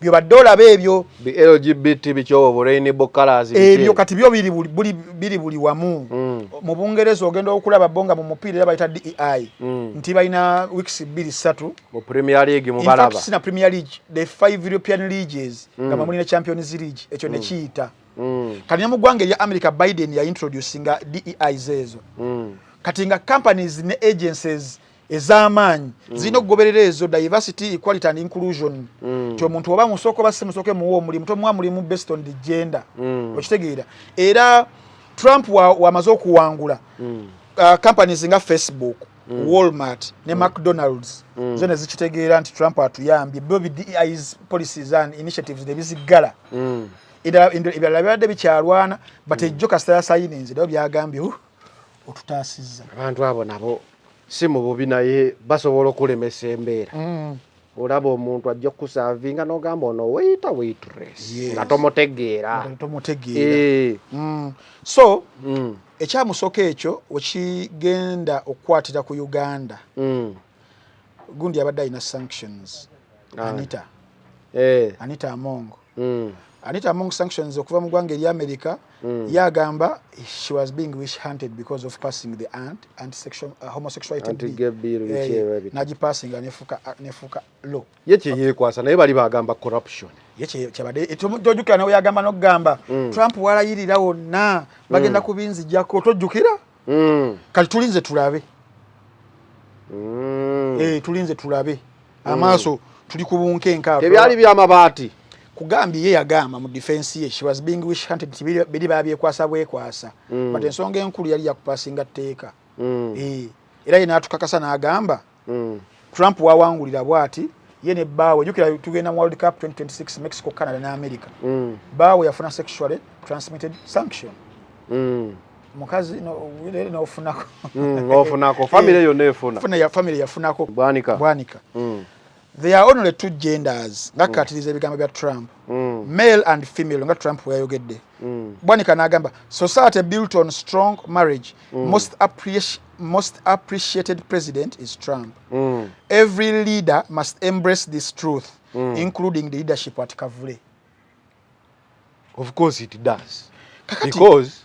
byo badola bebyo bi LGBT bicho rainbow colors ebyo kati byo biri buli wamu mu Bungereza ogenda okulaba bonga mu mupiira bayita DEI nti bayina weeks 2-3 mu Premier League mu in balaba fact sina Premier League the 5 European leagues kama muli na Champions League ekyo ne kiita kati mu gwanga ya America Biden ya introducinga DEI zezo kati nga companies ne agencies ezamanyi zino kugoberera ezo diversity equality and inclusion ti omuntu oba musoko basse musoke muwo mulimu tomwa mulimu based on the gender okitegeera era Trump wamaze okuwangula companies nga Facebook Walmart ne McDonald's zone zikitegeera nti Trump atuyambye bobi DEI's policies and initiatives debizigala ebirala byadde bikyalwana but ejjo kasitala sayinenze nabo byagambye otutaasizza abantu abo nabo si mu bubi naye basobola okulemesa embeera olaba omuntu ajja kusavinga n'ogamba ono waitress nga tomutegeera so ekyamusooka ekyo wekigenda okukwatira ku Uganda gundi abadde alina sanctions Anita Among Anita Among sanctions okuva mu ggwanga eri America yagamba she was being wish hunted because of passing the anti-sexual homosexuality bill nagipasinga nefuka law yeche yekwasa naye bali bagamba corruption yeche kyabade tojukira nawe yagamba nokugamba Trump walayirira wonna bagenda kubinzijjako tojukira kali tulinze tulabe tulinze tulabe amaaso tuli kubunkenka ebyali byamabaati kugambye ye yagamba mu defense ye she was being wish hunted bili babyekwasa bwekwasa but ensonga enkulu yali yakupasinga tteeka era yena atukakasa n'agamba Trump wawangulira bwati ye ne bawe jukira tugenda mu World Cup 2026 Mexico Canada na America bawe yafuna sexually transmitted sanction mukazi no ofunako ofunako family yo nefuna family yafunako bwanika There are only two genders ngakatiriza ebigambo bya Trump male and female nga Trump yayogedde bwanika nagamba society built on strong marriage most appreciated president is Trump every leader must embrace this truth including the leadership at Kavule. Of course it does because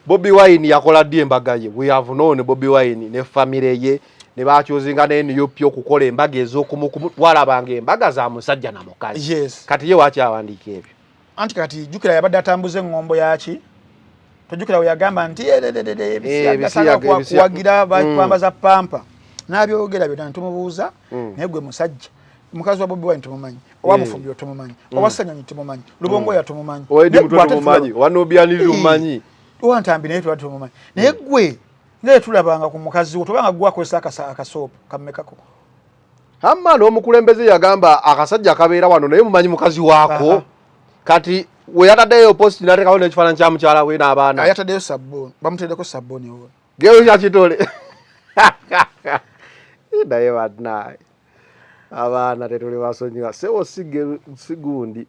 Bobi Wine yakola ddi embaga ye we have known Bobi Wine ne family ye ne bachozinga ne NUP okukola embaga ezokumutwala bange embaga za musajja na mukazi yes kati ye wacha awandika ebyo anti kati jukira yabadde atambuze ngombo yaki tojukira we yagamba nti ebisiyaga kuwagira bapambaza pampa nabyogera byo ntumubuuza naye gwe musajja mukazi wa Bobi Wine tumumanyi owa mufumbyo tumumanyi owa Sanyonyi tumumanyi Lubongo ya tumumanyi oedi mtu tumumanyi wanobyani lumanyi owantambi naye tumumanyi naye gwe naye tulabanga ku mukazi wo tobanga gwa kwesa akasopo kamekako hamma n'omukulembeze yagamba akasajja kabeera wano naye mumanyi mukazi waako kati we yataddeyo post natekawo n'ekifaananyi kya mukyala we n'abaana yataddeyo sabboni bamuteddeko sabboni owo geo kyakitole naye banaye abaana tetuli basonyiwa sewo sigundi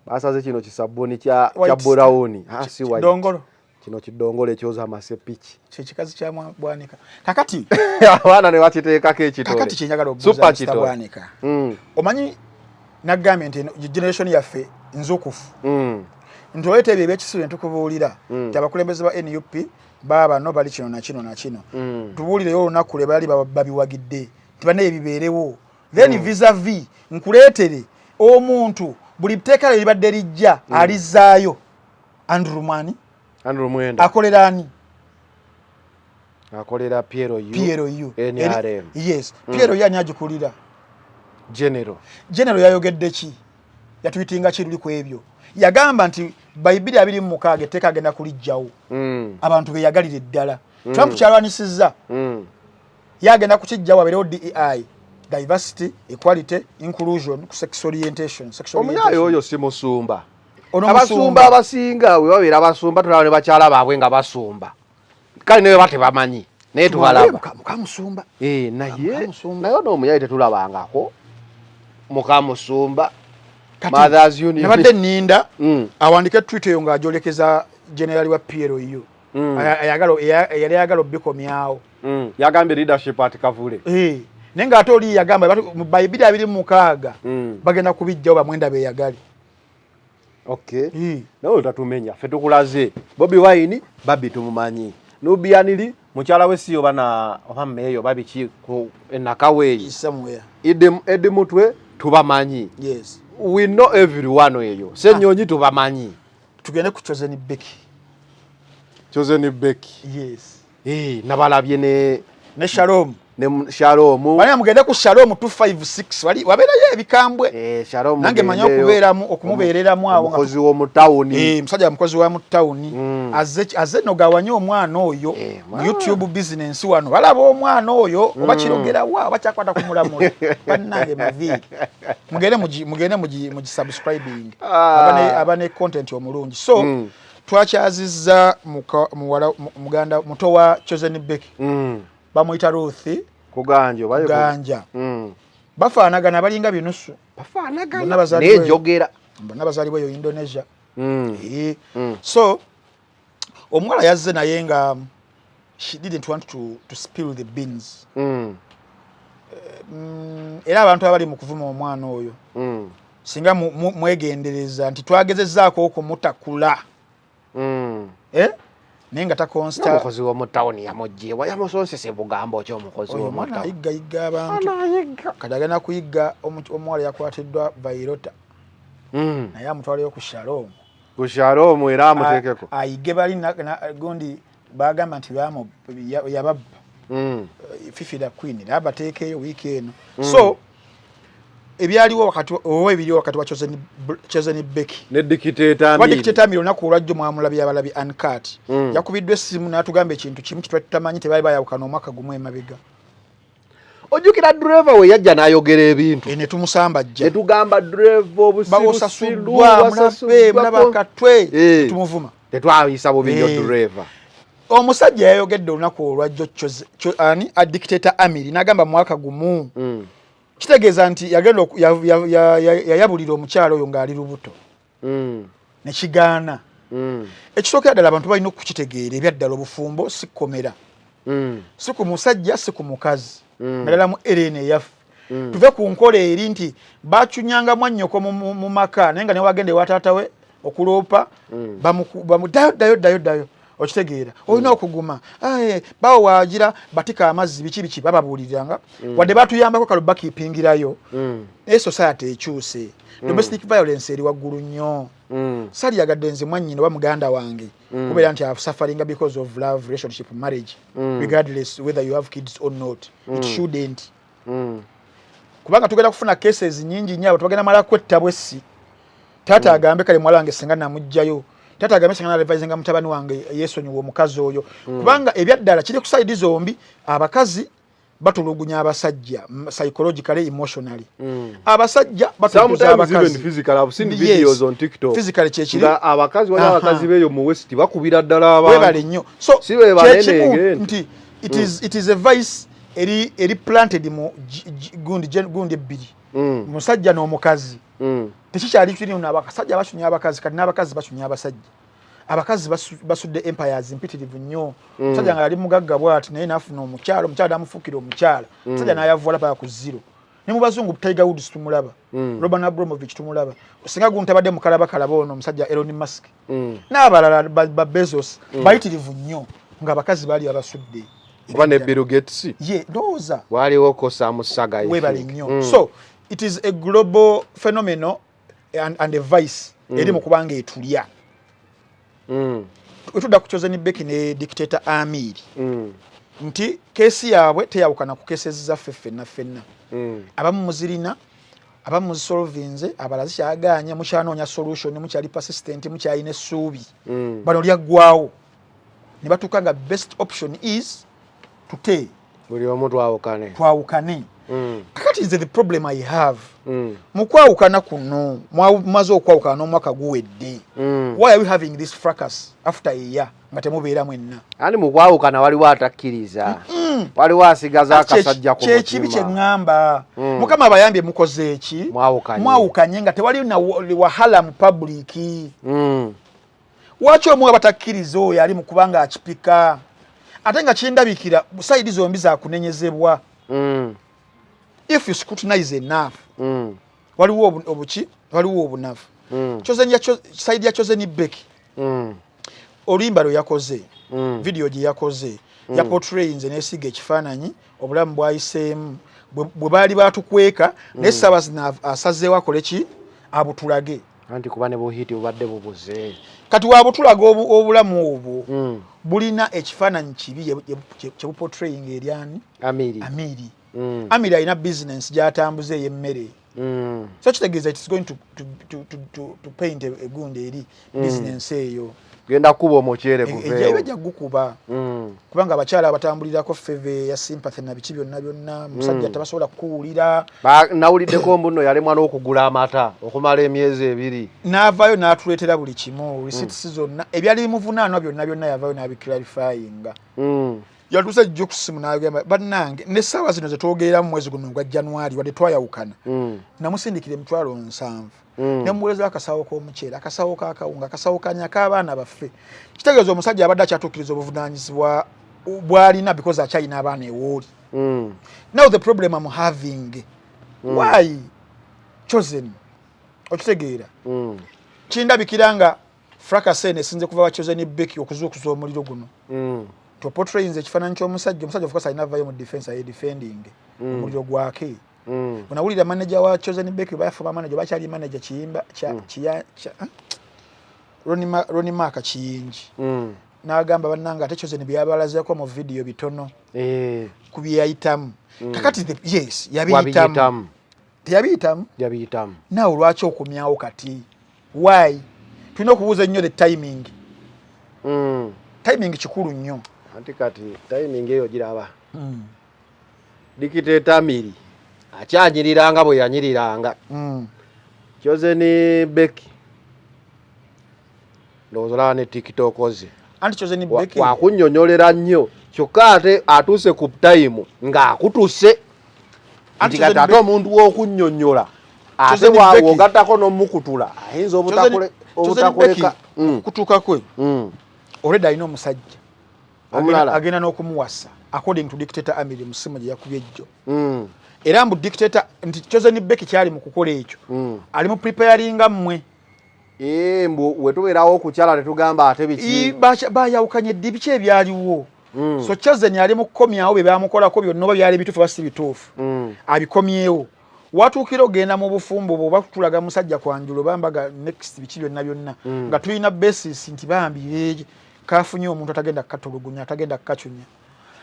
basaze kino kisabboni kya brown si white dongolo kino kidongole ekyoza amasepiki kyekikazi kya Bwanika kakati abaana ne bakiteekako ekitole kakati kyenyagala okubuuza Bwanika omanyi nagambye nti generation yaffe nzukufu ntoleeta ebyo ebyekisibe ntukubuulira nti abakulembeze ba NUP baba no bali kino na kino na kino tubuulireyo olunaku lwe bali babiwagidde tibane ebibeerewo then vis-a-vis nkuleetere omuntu buli tteeka libadde lijja alizaayo Andrew Mwenda akolera ani akolera Piero Yu NRM yes Piero yani agikulira general yayogedde ki yatwitinga kiruli ku ebyo yagamba nti Bayibuli 26 etteeka agenda kulijjawo abantu be yagalira eddala Trump kyalwanisizza yagenda kukijjawo abeerewo DEI diversity equality inclusion ku sexual orientation omuyayo oyo si musumba abasumba abasinga we babeera abasumba tulaba ne bakyala baabwe nga basumba kale naye bate bamanyi naye tubalaba mukamusumba naye n'omuyayi tetulabangako mukamusumba Mothers Union nabadde nninda awandike tweet eyo ng'ajolekeza general wa Piero Yu yali ayagala obbikomyawo yagambye leadership at Kavule nenga ate oli yagamba mu Bayibuli 26 bagenda kubijjawo bamwenda beyagali. Okay. Nawe tatumenya ffe tukulaze Bobi Wine babi tumumanyi Nubianili mukyala we siyo bana obameyo babiki ku enakaweyi somewhere Ede mutwe tubamanyi. Yes, we know everyone eyo Senyonyi tubamanyi. Tugende ku Chosen Becky. Yes, nabalabye ne Shalom. Ne Shalom. Bali mugende ku Shalom 256 wali waberayo ebikambwe. Shalom. Nange manyi okubeeramu okumubeereramu awo mukozi wo mu town. Musajja mukozi wa mu town. Azze no gawanya omwana oyo YouTube business wano. Balaba omwana oyo oba kirogera wa bakyakwata kumulamula. Bannange maviri. Mugende mugi subscribing. Abane content omulungi. So twakyazizza muganda muto wa Chosen Becky. Bamuyita Ruth Kuganjo bayo Ganja. Bafaanagana balinga binusu. Bafaanagana ne jogera. Bonna bazalibwa yo Indonesia. So omwala yazze naye nga she didn't want to spill the beans. Era abantu abali mu kuvuma omwana oyo. Singa mwegendereza nti twagezezzaako okumutakula. Nenga ta consta mukozi wo mu town ya mojje wa yamusonsese bugambo kyo mukozi wo mu town. Yiga abantu. Kadagana kuyiga omwala yakwatiddwa Vairota. Naye amutwaleyo ku Shalom. Ku Shalom era amuteekeko. Ayige bali gundi bagamba nti yababba. Fifi da Queen abateekeyo weekend. So ebyaliwo wakati wa Chosen Becky ne dictator Amiri. Dictator Amiri onaku olwajjo mwamulabye abalabi uncut. Yakubiddwa essimu n'atugamba ekintu kimu kitutamanyi tebaali bayawukana omwaka gumu emabega. Ojukira driver we yajja n'ayogera ebintu. Ne tumusamba ajja. Ne tugamba driver obusiru mulaba katwe tumuvuma. Tetwayisa bubinyo driver. Omusajja yayogedde olunaku olwajjo ani a Dictator Amiri n'agamba mwaka gumu. Kitegeeza nti yagenda yayabulira omukyalo oyo ng'ali lubuto. Ne kigaana. Ekisookera ddala abantu balina okukitegeera ebyaddala obufumbo si kkomera. Si ku musajja si ku mukazi. Naddala mu Erene eyaffe. Tuve ku nkola eri nti bacunyanga mwannyoko mu maka naye nga ne wagenda ewa taata we okuloopa dayo. Okitegeera olina okuguma bawo wagira batika amazzi biki bababuuliranga wadde batuyambako kaluba kipingirayo society ekyuse domestic violence eri waggulu nnyo sali yagadde nze mwannyina wa muganda wange kubeera nti suffering because of love relationship marriage regardless whether you have kids or not it shouldn't kubanga tugenda kufuna cases nyingi nnyo tubagenda mala kwetta bwesi tata agambe kale mwala wange senga namujjayo tata agambe senga advising mutabani wange yesonyiwa omukazi oyo kubanga ebyaddala kiri ku side zombi abakazi batulugunya abasajja psychologically emotionally abasajja batulugunya abakazi even physical. I've seen videos on TikTok physically chechiri abakazi wali abakazi beyo mu West bakubira ddala abantu webale nnyo so siwe banene nti it is a vice eri planted mu gundi ebbiri musajja n'omukazi tekikyali kiri n'abasajja basunya abakazi kati n'abakazi basunya abasajja abakazi basudde empires mpitirivu nnyo musajja nga yali mugagga bwati naye nafuna omukyalo amufuukira omukyala musajja n'ayavuwala paka ku zero ne mu bazungu Tiger Woods tumulaba Roman Abramovich tumulaba singa guntabadde mu kalaba ono omusajja Elon Musk n'abalala ba Bezos bayitirivu nnyo ng'abakazi baali abasudde oba ne Bill Gates ndowooza waliwo kosa musaga webale nnyo so it is a global phenomenon and a vice eri mu kubanga etulya etudda ku Chosen Becky ne Dictator Amiri nti kesi yaabwe teyawukana ku kesi zaffe ffenna abamu muzirina abamu muzisolvinze abalala zikyaganya mukyanoonya solution mukyali persistent mukyalina essuubi bano lyaggwawo ne batuuka nga best option is to buli omu twawukane kakati nze the problem I have mukwawukana kuno mwaze okwawukana n'omwaka guwedde why are we having this fracas after a year nga temubeera mwenna ani mukwawukana waliwo atakkiriza waliwo asigaza akasajja ku mutima kyekibi kye ŋŋamba mukama abayambye mukoze eki mwawukanye nga tewali na wahala mu public waki omu abatakkiriza oyo ali mu kubanga akipika ate nga kindabikira saidi zombi zakunenyezebwa if you scrutinize enough waliwo obunafu side ya Chosen Becky oluyimba lwe yakoze video gye yakoze ya portray nze nesiga ekifaananyi obulamu bwayiseemu bwe baali batukweka naye ssaawa zino asazeewo akole ki abutulage anti kuba ne buhiti bubadde bubuze kati waabutulaga obulamu obwo bulina ekifaananyi kibi kyebuportraying eryani Amiri alina business gy'atambuza ey'emmere so kitegeeza it is going to paint egundi eri business eyo genda kuba omukyere guveewo ejja gukuba kubanga abakyala abatambulirako feve ya sympathy na biki byonna musajja tabasobola kuwulira nawuliddeko mbuno yalemwa n'okugula amata okumala emyezi 2 n'avaayo n'atuleetera buli kimu receipts zonna ebyali bimuvunaanwa byonna yavaayo n'abiclarifyinga yatuusa jjo ku ssimu n'agamba bannange n'essaawa zino zetwogerera mu mwezi guno gwa January wadde twayawukana namusindikira emitwalo 7 nemuweereza akasawo k'omuceere akasawo k'akawunga akasawo kanya k'abaana baffe kitegeeza omusajja abadde akyatuukiriza obuvunaanyizibwa bw'alina because akyalina abaana ewooli now the problem I'm having why Chosen okitegeera kindabikira nga fracasene esinze kuva wa Chosen Becky okuzuukuza omuliro guno to portray nze ekifaananyi ky'omusajja of course alina avayo mu defense aye defending omuliro gwake unawulira manager wa Chosen Becky bayafuba manager bakyali manager kiyimba Ronnie Maka kiyingi n'agamba bannanga ate Chosen byabalazeeko mu video bitono kubyayitamu kakati yes yabiyitamu teyabiyitamu nawe lwaki okumyawo kati why tulina okubuuza nnyo the timing timing kikulu nnyo anti kati timing eyo giraba dikiteeta Amiri akyanyiriranga bwe yanyiriranga Chosen Becky ndowooza ne TikTok oze anti Chosen Becky wakunnyonnyolera nnyo kyokka ate atuuse ku time ng'akutuse anti kati ate omuntu w'okunnyonnyola ate w'ogattako n'omukutula ayinza obutakoleka kutuuka kwe already alina omusajja agenda n'okumuwasa according to dictator Amiri mu ssimu gye yakubye ejjo era mbu dictator nti Chosen Becky kyali mu kukola ekyo ali mu preparinga mmwe mbu wetubeerawo okukyala tetugamba ate biki bayawukanye ddi biki ebyaliwo so Chosen ali mu kukomyawo bye bamukolako byonna oba byali bituufu basi bituufu abikomyewo watuukira ogenda mu bufumbo bw'oba tulaga musajja kwanjula bambaga next biki byonna nga tulina basis nti bambi kafunye omuntu atagenda kukatulugunya atagenda kukacunya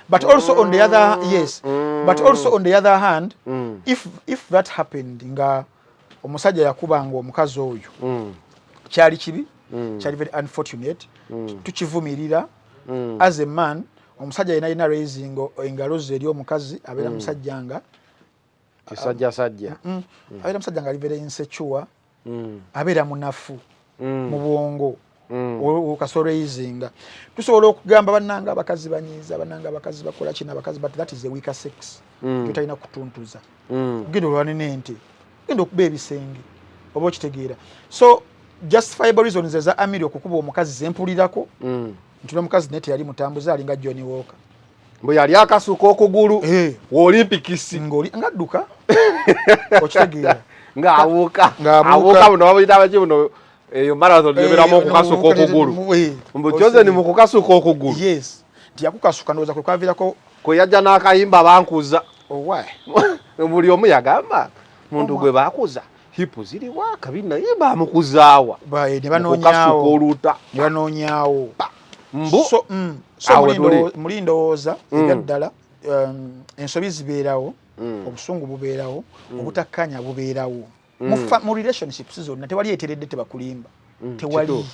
but also on the other but also on the other hand if that happened nga omusajja yakubanga omukazi oyo kyali kibi kyali very unfortunate tukivumirira as a man omusajja yena raising engalo ze eri omukazi abeera musajja nga sajja abeera musajja nga ali very insecure abeera munafu mu bwongo okasoreizinga tusobola okugamba bannanga abakazi banyiiza bannanga abakazi bakola kina abakazi but that is a weaker sex tutalina kutuntuza genda olwanene ente genda okuba ebisenge oba okitegeera so justifiable reasons eza Amiri okukuba omukazi zempulirako nti n'omukazi naye teyali mutambuza alinga Johnny Walker mbu yali akasuka okugulu Olimpikisi ngadduka okitegeera ng'abuuka buno babuyita baki buno eyo marathon yeberamu okukasuka okugulu mbu Chosen mu kukasuka okugulu yes nti yakukasuka ndowooza kwe kwaviirako kwe yajja n'akayimba bankuza buli omu yagamba muntu gwe bakuza hipu ziri waka naye bamukuzaawa nebanoonyaawo oluta nebanoonyaawo muli ndowooza ebyaddala ensobi zibeerawo obusungu bubeerawo obutakkanya bubeerawo mu relationships zonna tewali eteredde tebakulimba tewali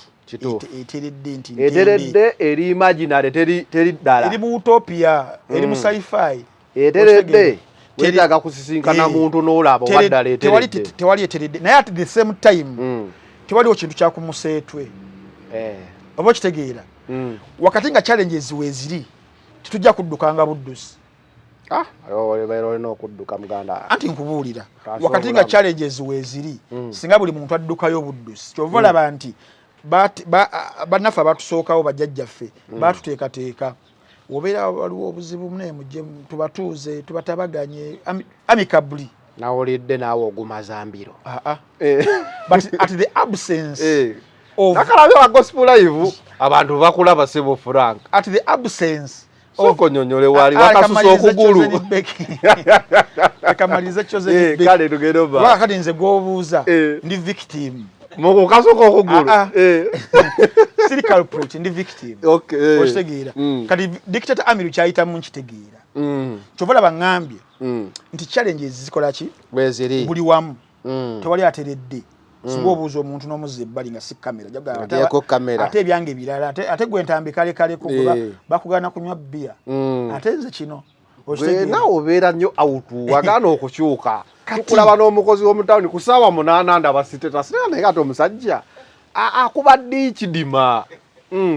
eteredde eri imaginary teri ddala eri mu utopia eri mu sci-fi eteredde wetaaga kusisinkana muntu n'olaba waddala eteredde tewali eteredde naye at the same time tewaliwo kintu kyakumuseetwe oba okitegeera wakati nga challenges weeziri tetujja kuddukanga buddusi olina okudduka muganda anti nkubuulira wakati nga challenges weeziri singa buli muntu addukayo buddusi kyova olaba nti bannaffe abatusookawo bajjajjaffe baatuteekateeka obeera waliwo obuzibu mune mujje tubatuuze tubatabaganye amicably nawulidde naawe ogumaza mbiro but at the absence of nakalabe wa gospel live abantu bakulaba sebo Frank at the absence soko nyonyole wali wakasusa okugulu akamaliza choze kale tugendo ba wakati nze gobuuza ndi victim moko kasoko okugulu siri culprit ndi victim okay ostegira kati dictator Amiru kyayita mu nkitegira chovala bangambye nti challenges zikola ki bweziri buli wamu tewali ateredde singa obuuza omuntu n'omuzza ebbali nga si kamera kamera ate ebyange birala ate gwe ntambi kale kuba bakugana kunywa bia ate nze kino nawe obeera nnyo autu wagaana okukyuka tukulaba n'omukozi w'omutawuni ku ssaawa 8 ndaba sitetasi naye kati omusajja akubadde ekidima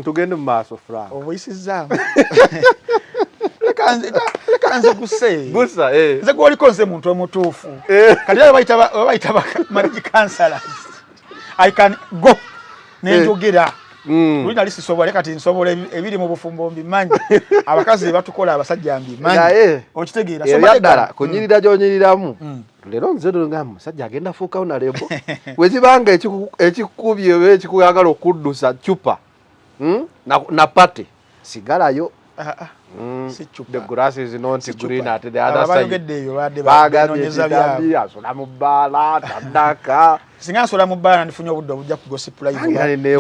tugende mu maaso Frank obuyisizaamu lekanze gusa nze gwoliko nze muntu omutuufu kati bayita marriage counselors I can go nenjogera lulina lisisobola kati nsobola ebiri mu bufumbo mbimanyi abakazi batukola abasajja mbimanyi okitegeera yaddala kunyirira gyonyiriramu lero nze nga musajja agenda fuukawo na lebo wekibanga ekikubye oba ekikuyagala okuddusa cupa na pate sigalayo the grass is not green at the other side baganyeza bya asola mu bala tandaka singa sola mu bala ndifunye obudde obujja ku gossip live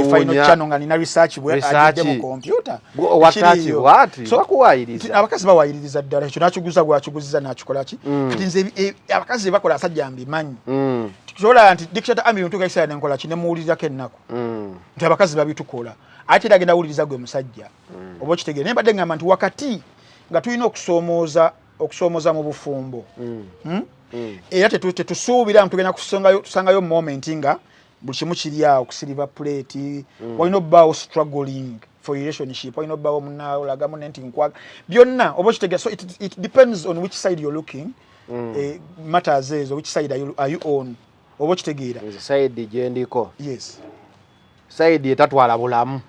final channel nga nina research bwe ajje mu computer what bakuwayiriza abakazi bawayiriza ddala ekyo nakiguza gwakiguziza nakikola ki kati nze abakazi bakola asajja mbimanyi tukola anti dictator Amiru ntuka isaya nenkola ki nemuwulirirako ennaku nti abakazi babitukola ate ndagenda wuliriza gwe musajja oba kitegere naye badde ngamba nti wakati nga tulina okusoomoza mu bufumbo era tetusuubira tugenda tusangayo moment nga buli kimu kiri awo kusiliva plate walina obbaawo struggling for relationship walina obbaawo munaawe olagamu nenti nkwaga byonna oba kitegere so it depends on which side you're looking matters ezo which side are you on oba kitegeera side gyendiko yes side etatwala bulamu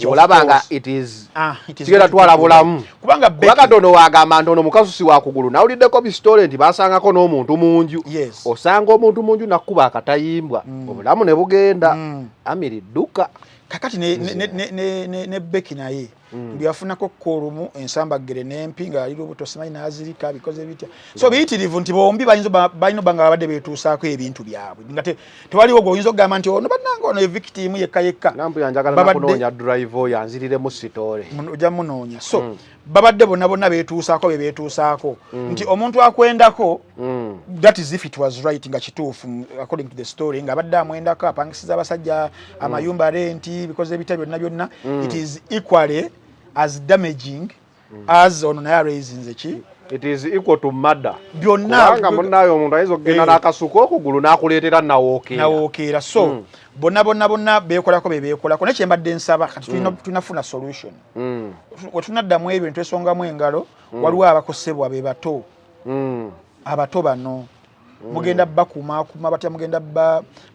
olabanga it is sigera twala bulamu kubanga bakatono wagamba ntono mukasusi wa kugulu nawuliddeko bistore nti basangako n'omuntu munju osanga omuntu munju nakuba akatayimbwa obulamu ne bugenda Amiri dduka kakati ne Becky naye byafunako kolumu ensambagere nempi nga ali lubuto simanyi nazirika bikoze bitya so biyitirivu nti bombi balina banga babadde betuusaako ebintu byabwe nga tewaliwo gwe oyinza okugamba nti ono bannanga ono victim yekka nambu yanjagala nakunoonya drive yanzirire mu sitore ojja munoonya so babadde bonna betuusaako bebetuusaako nti omuntu akwendako that is if it was right nga kituufu according to the story nga abadde amwendako apangisiza abasajja amayumba renti bikoze bitya byonna it is equally as damaging as ono naye raisins ki it is equal to murder byonna nga munnayo omuntu ayinza okugenda n'akasuka okugulu n'akuleetera nawookeera so bonna beekolako bebeekolako naye kyembadde nsaba kati tunafuna solution wetunaddamu ebyo ntwesongamu engalo waliwo abakosebwa be bato abato bano mugenda bakumaakuma batya mugenda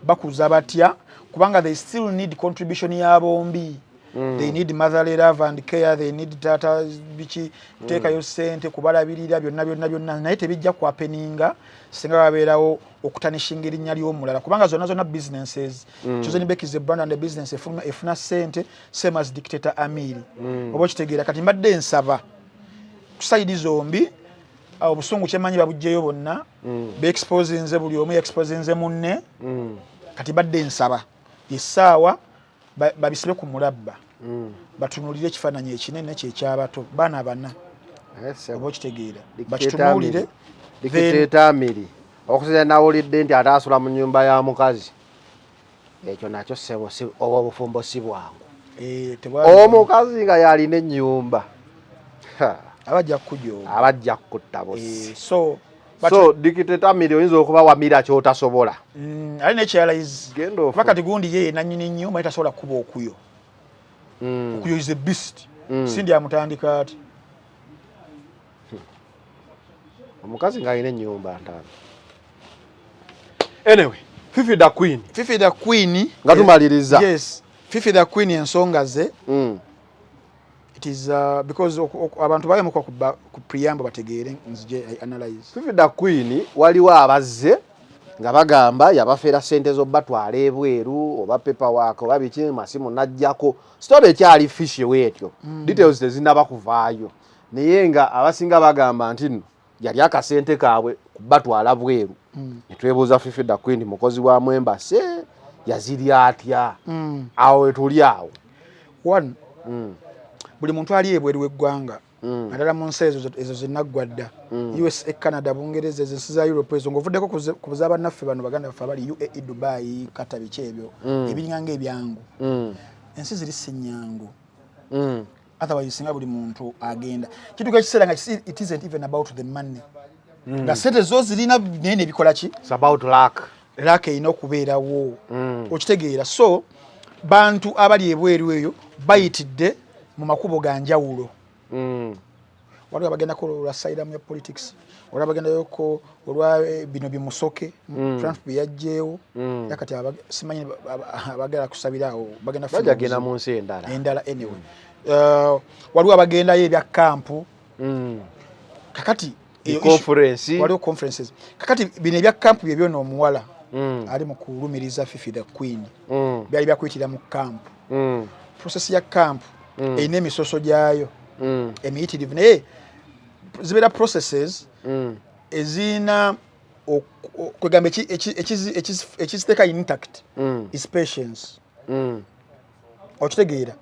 bakuza batya kubanga they still need contribution y'abombi they need motherly love and care they need tata bichi teekayo ssente kubalabirira byonna naye tebijja kwapeninga singa babeerawo okutanishinga erinnya ly'omulala kubanga zonna businesses Chosen Beck is a brand and a business efuna ssente same as dictator Amiri oba kitegeera kati mbadde nsaba kusayidi zombi obusungu kyemanyi babugjeyo bonna beexposinze buli omu exposinze munne kati badde nsaba essaawa babisibe ku mulabba batunulire ekifaananyi ekinene kyekyabato baana bana oba kitegeera bakitunuulire dictator Amiri okusinza nawulidde nti ate asula mu nnyumba ya mukazi ekyo nakyo sebo oba obufumbo si bwangu omukazi nga yalina ennyumba abajja kujooga abajja kutta bosi so dictator Amiri oyinza okuba wamira kyotasobola ali nekyalayizi bakati gundi ye nanyini nnyumba tasobola kuba okuyo okuyo is a beast sindi amutandika ati omukazi nga alina ennyumba ntaano anyway Fifi the Queen nga tumaliriza yes Fifi the Queen ensonga ze It is because abantu baye muko ku preamble bategeere nzije analyze. Fifi da Queen waliwo abazze nga bagamba yabafera sente zo batwala ebweru oba paperwork oba biki masimu najjako story ekyali fishy wetyo details tezinaba kuvaayo naye nga abasinga bagamba nti nno yali akasente kaabwe kubatwala bweru netwebuuza Fifi da Queen mukozi wa Mwembase yaziri atya awo etuli awo one buli muntu ali ebweru w'eggwanga nadala mu nsi ezo zinnaggwadda USA, Canada, Bungereza, ensi za Europe ezo ng'ovuddeko ku bannaffe bano baganda baffe abali UAE, Dubai, Qatar biki ebyo ebiringanga ebyangu ensi ziri si nnyangu otherwise singa buli muntu agenda kituuka ekiseera nga it isn't even about the money nga sente zo zirina nene bikola ki it's about luck erina okubeerawo okitegeera so bantu abali ebweru eyo bayitidde mu makubo ga njawulo waliwo abagendako olwa saidamu ya politics waliwo abagendayoko olwa bino bimusoke Trump byajjeewo yakati simanyi abagala kusabira awo bagenda mu nsi endala anyway waliwo abagendayo ebya kampu kakati waliwo conferences kakati bino ebya kampu byebyo n'omuwala ali mu kulumiriza Fifi da Queen byali byakuyitira mu kampu process ya kampu erina emisoso gyayo emiyitirivu naye zibeera processes ezina kwegamba ekiziteeka intact is patience okitegeera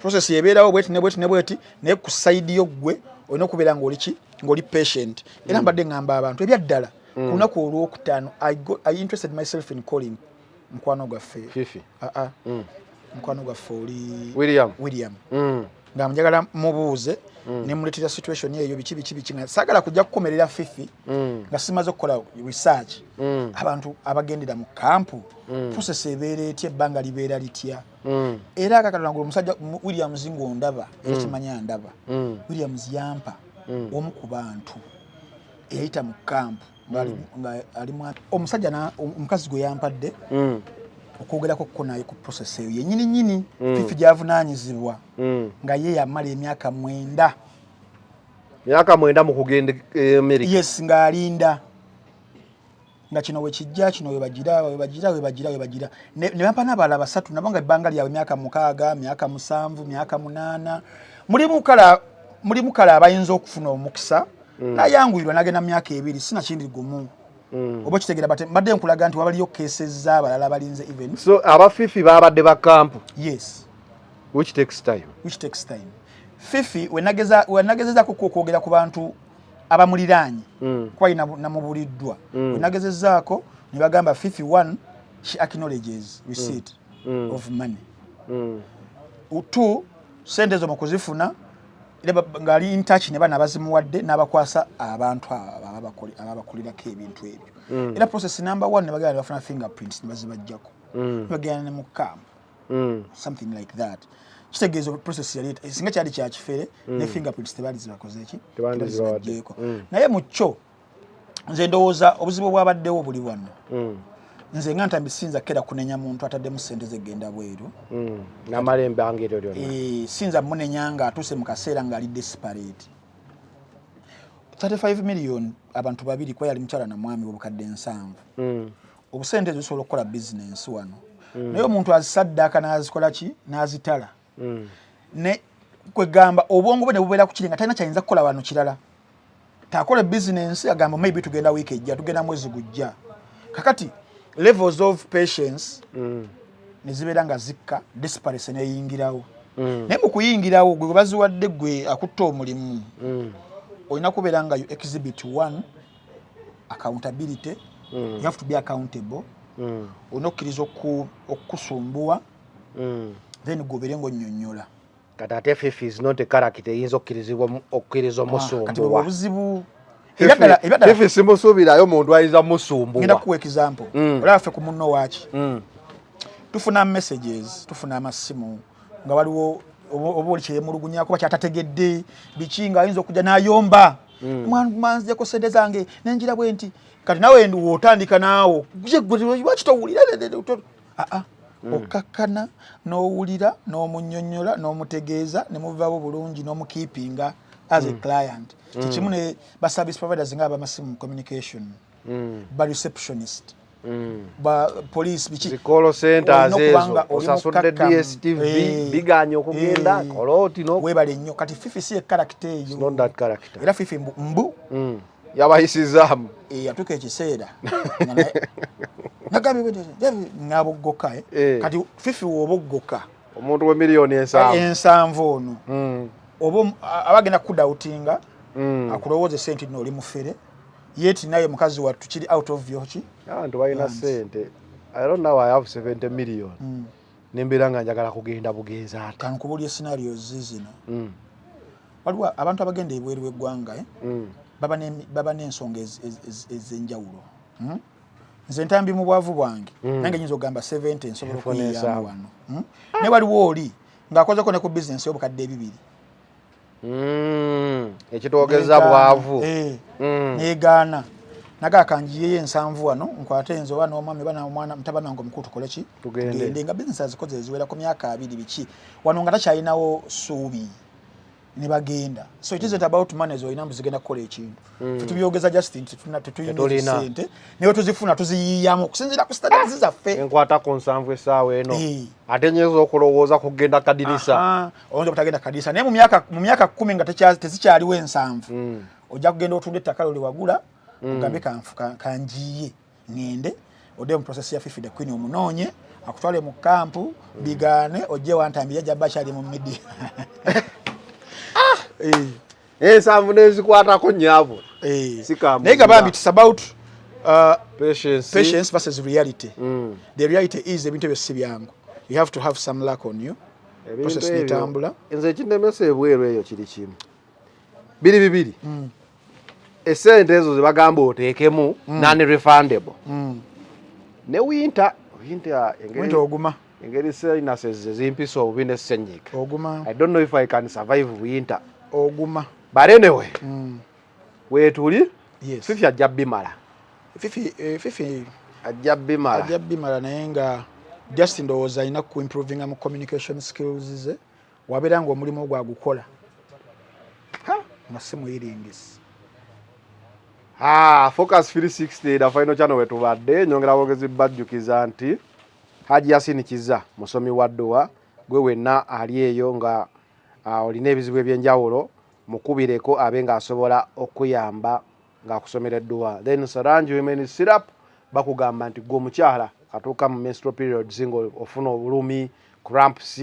process yebeerawo bweti nebweti naye ku side yo gwe olina okubeera ng'oli patient era mbadde ngamba abantu ebyaddala ku lunaku olwokutaano I interested myself in calling mukwano gwaffe mukwano gwaffe oli William nga njagala mubuuze ne muletera situation eyo biki nga saagala kujja kukomerera Fifi nga simaze okukola research abantu abagendera mu kampu process ebeera etya ebbanga libeera litya era akakatala ngo omusajja Williams ng'ondaba era kimanya ndaba Williams yampa omu ku bantu eyayita mu kampu nga ali omusajja omukazi gwe yampadde okwogerako ko naye ku process eyo yennyini Fifi gyavunaanyizibwa nga ye yamala emyaka 9 mu kugenda America yes ng'alinda nga kino wekijja kino webagira ne bampa n'abalala basatu nabo nga ebbanga lyabwe emyaka 6 myaka 7 myaka 8 mulimu kala abayinza okufuna omukisa nayanguyirwa nagenda myaka 2 sina kindi gumu oba kitegera badde nkulaga nti wabaliyo cases z'abalala balinze even so aba Fifi babadde ba camp yes which takes time Fifi wenagezeza kukwogera ku bantu abamuliranye kwali namubuliddwa wenagezezaako ne bagamba Fifi 1 she acknowledges receipt of money 2 sente zo mukuzifuna ngali in touch ne bana bazimuwadde n'abakwasa abantu ababakulirako ebintu ebyo era process number 1 ne bagenda bafuna fingerprints ne bazibajjako bagenda ne mu camp something like that kitegeeza process yali singa kyali kya kifere ne fingerprints tebali zibakoze ki tebalizibajjeko naye mucho nze ndowooza obuzibu bwabaddewo buli wano nze nga ntambisinza kera kunenya muntu ataddemu ssente zegenda bweru n'amalembe angero lyonna sinza munenyanga atuse mu kaseera ng'ali desperate 35 million abantu babiri kwa yali mukyala na mwami obukadde 7 obusente zisobola okukola business wano naye omuntu azisaddaaka n'azikola ki n'azitala ne kwegamba obwongo bwe ne bubeera ku kiringa talina kyayinza kukola wano kirala takola business agamba maybe tugenda wiiki ejja tugenda mwezi gujja kakati levels of patience ne zibeera nga zikka desperation eyingirawo naye mu kuyingirawo gwe baziwadde gwe akutta omulimu olina kubeera nga you exhibit 1 accountability you have to be accountable olina okukkiriza okukusumbuwa then gobeere ng'onnyonnyola kati ate Fifi is not a character eyinza okukkiriza omusumbuwa kati obuzibu Fifi simusuubirayo muntu ayinza musumbuwa ngenda kuwa example olaba ffe ku munno waaki tufuna messages tufuna amasimu nga waliwo oba oli kyeyemulugunyako kuba kyatategedde biki nga ayinza okujja n'ayomba manzeko sente zange nenjira bwe nti kati nawe wotandika naawo lwaki towulira okakkana n'owulira n'omunnyonnyola n'omutegeeza ne muvaawo bulungi n'omukeepinga as a client kikimu ne ba service providers nga abamasimu communication ba receptionist ba police biki call centers ezo osasudde DSTV biganya okugenda koloti no webale nnyo kati fifi si character eyo not that character era fifi mbu yabayisizamu yatuka ekiseera nagabi ngaboggoka kati fifi woboggoka omuntu we miliyoni ensanvu ono obo abagenda kudoutinga akulowooza sente no oli mufere yeti naye mukazi wattu kiri out of yoki abantu balina sente I don't know I have 70 million nembera nga njagala kugenda bugenza ate kan kubulya scenarios zino waliwo abantu abagenda ebweru w'eggwanga baba n'ensonga ez'enjawulo nze ntambi mu bwavu bwange nange nyinza okugamba 70 nsobola okuyiyaamu wano ne waliwo oli ng'akozeko ne ku bizinesi y'obukadde 2 ekitwogeza bwavu negaana naga kanjiye ensanvu wano nkwate enzo bana omwami bana omwana mutabana wange mukulu tukole ki tugende nga business azikoze eziwera ku myaka 2 biki wano nga takyalinawo suubi ne bagenda so it isn't about money zo inambu zigenda kukola ekintu tubyogeza just tutuyina sente newe tuzifuna tuziyiyamu kusinzira ku standards zaffe enkwata ku nsanvu esaawa eno ate nyezo okulowooza kugenda kadirisa oyinza kutagenda kadirisa naye mu myaka 10 nga tezikyaliwo ensanvu ojja kugenda otunda ettaka lyo wagula ogambe kanjiye ngende ode mu process ya Fifi the Queen omunoonye akutwale mu kampu bigane ojje wantambi yajja bachali mu media ensanvu nezikwatako nnyabo naye gabambi it's about patience versus reality the reality is ebintu ebyo si byangu you have to have some luck on you process nitambula nze ekinemesa ebweru eyo kiri kimu bibiri esente ezo zebagamba oteekemu non-refundable ne winter oguma engeri sinuses ezimpisa obubi n'essenyika oguma I don't know if I can survive winter oguma but anyway wetuli yes Fifi ajja bimala Fifi ajja bimala naye nga just ndowooza alina ku improving mu communication skills ze wabeera nga omulimu gwagukola nga si muyiringisi Focus 360 da final channel wetubadde nyongera bogezi bajjukiza nti Haji Yasin Kiza musomi wa ddoa gwe wenna ali eyo nga olina ebizibu ebyenjawulo mukubireko abenga asobola okuyamba nga akusomera ddoa then Saranji Women Syrup bakugamba nti gwe omukyala katuuka mu menstrual period zingo ofuna obulumi cramps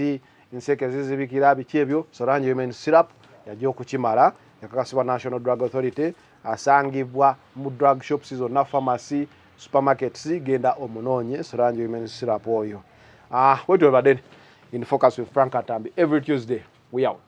inseke zizibikira biki ebyo Saranji Women Syrup yajja okukimala yakakasibwa National Drug Authority asangibwa mu drug shops zonna pharmacy supermarkets genda omunoonye Saranji Women Syrup oyo wetu ebadeni in Focus with Frank Atambi every Tuesday we out.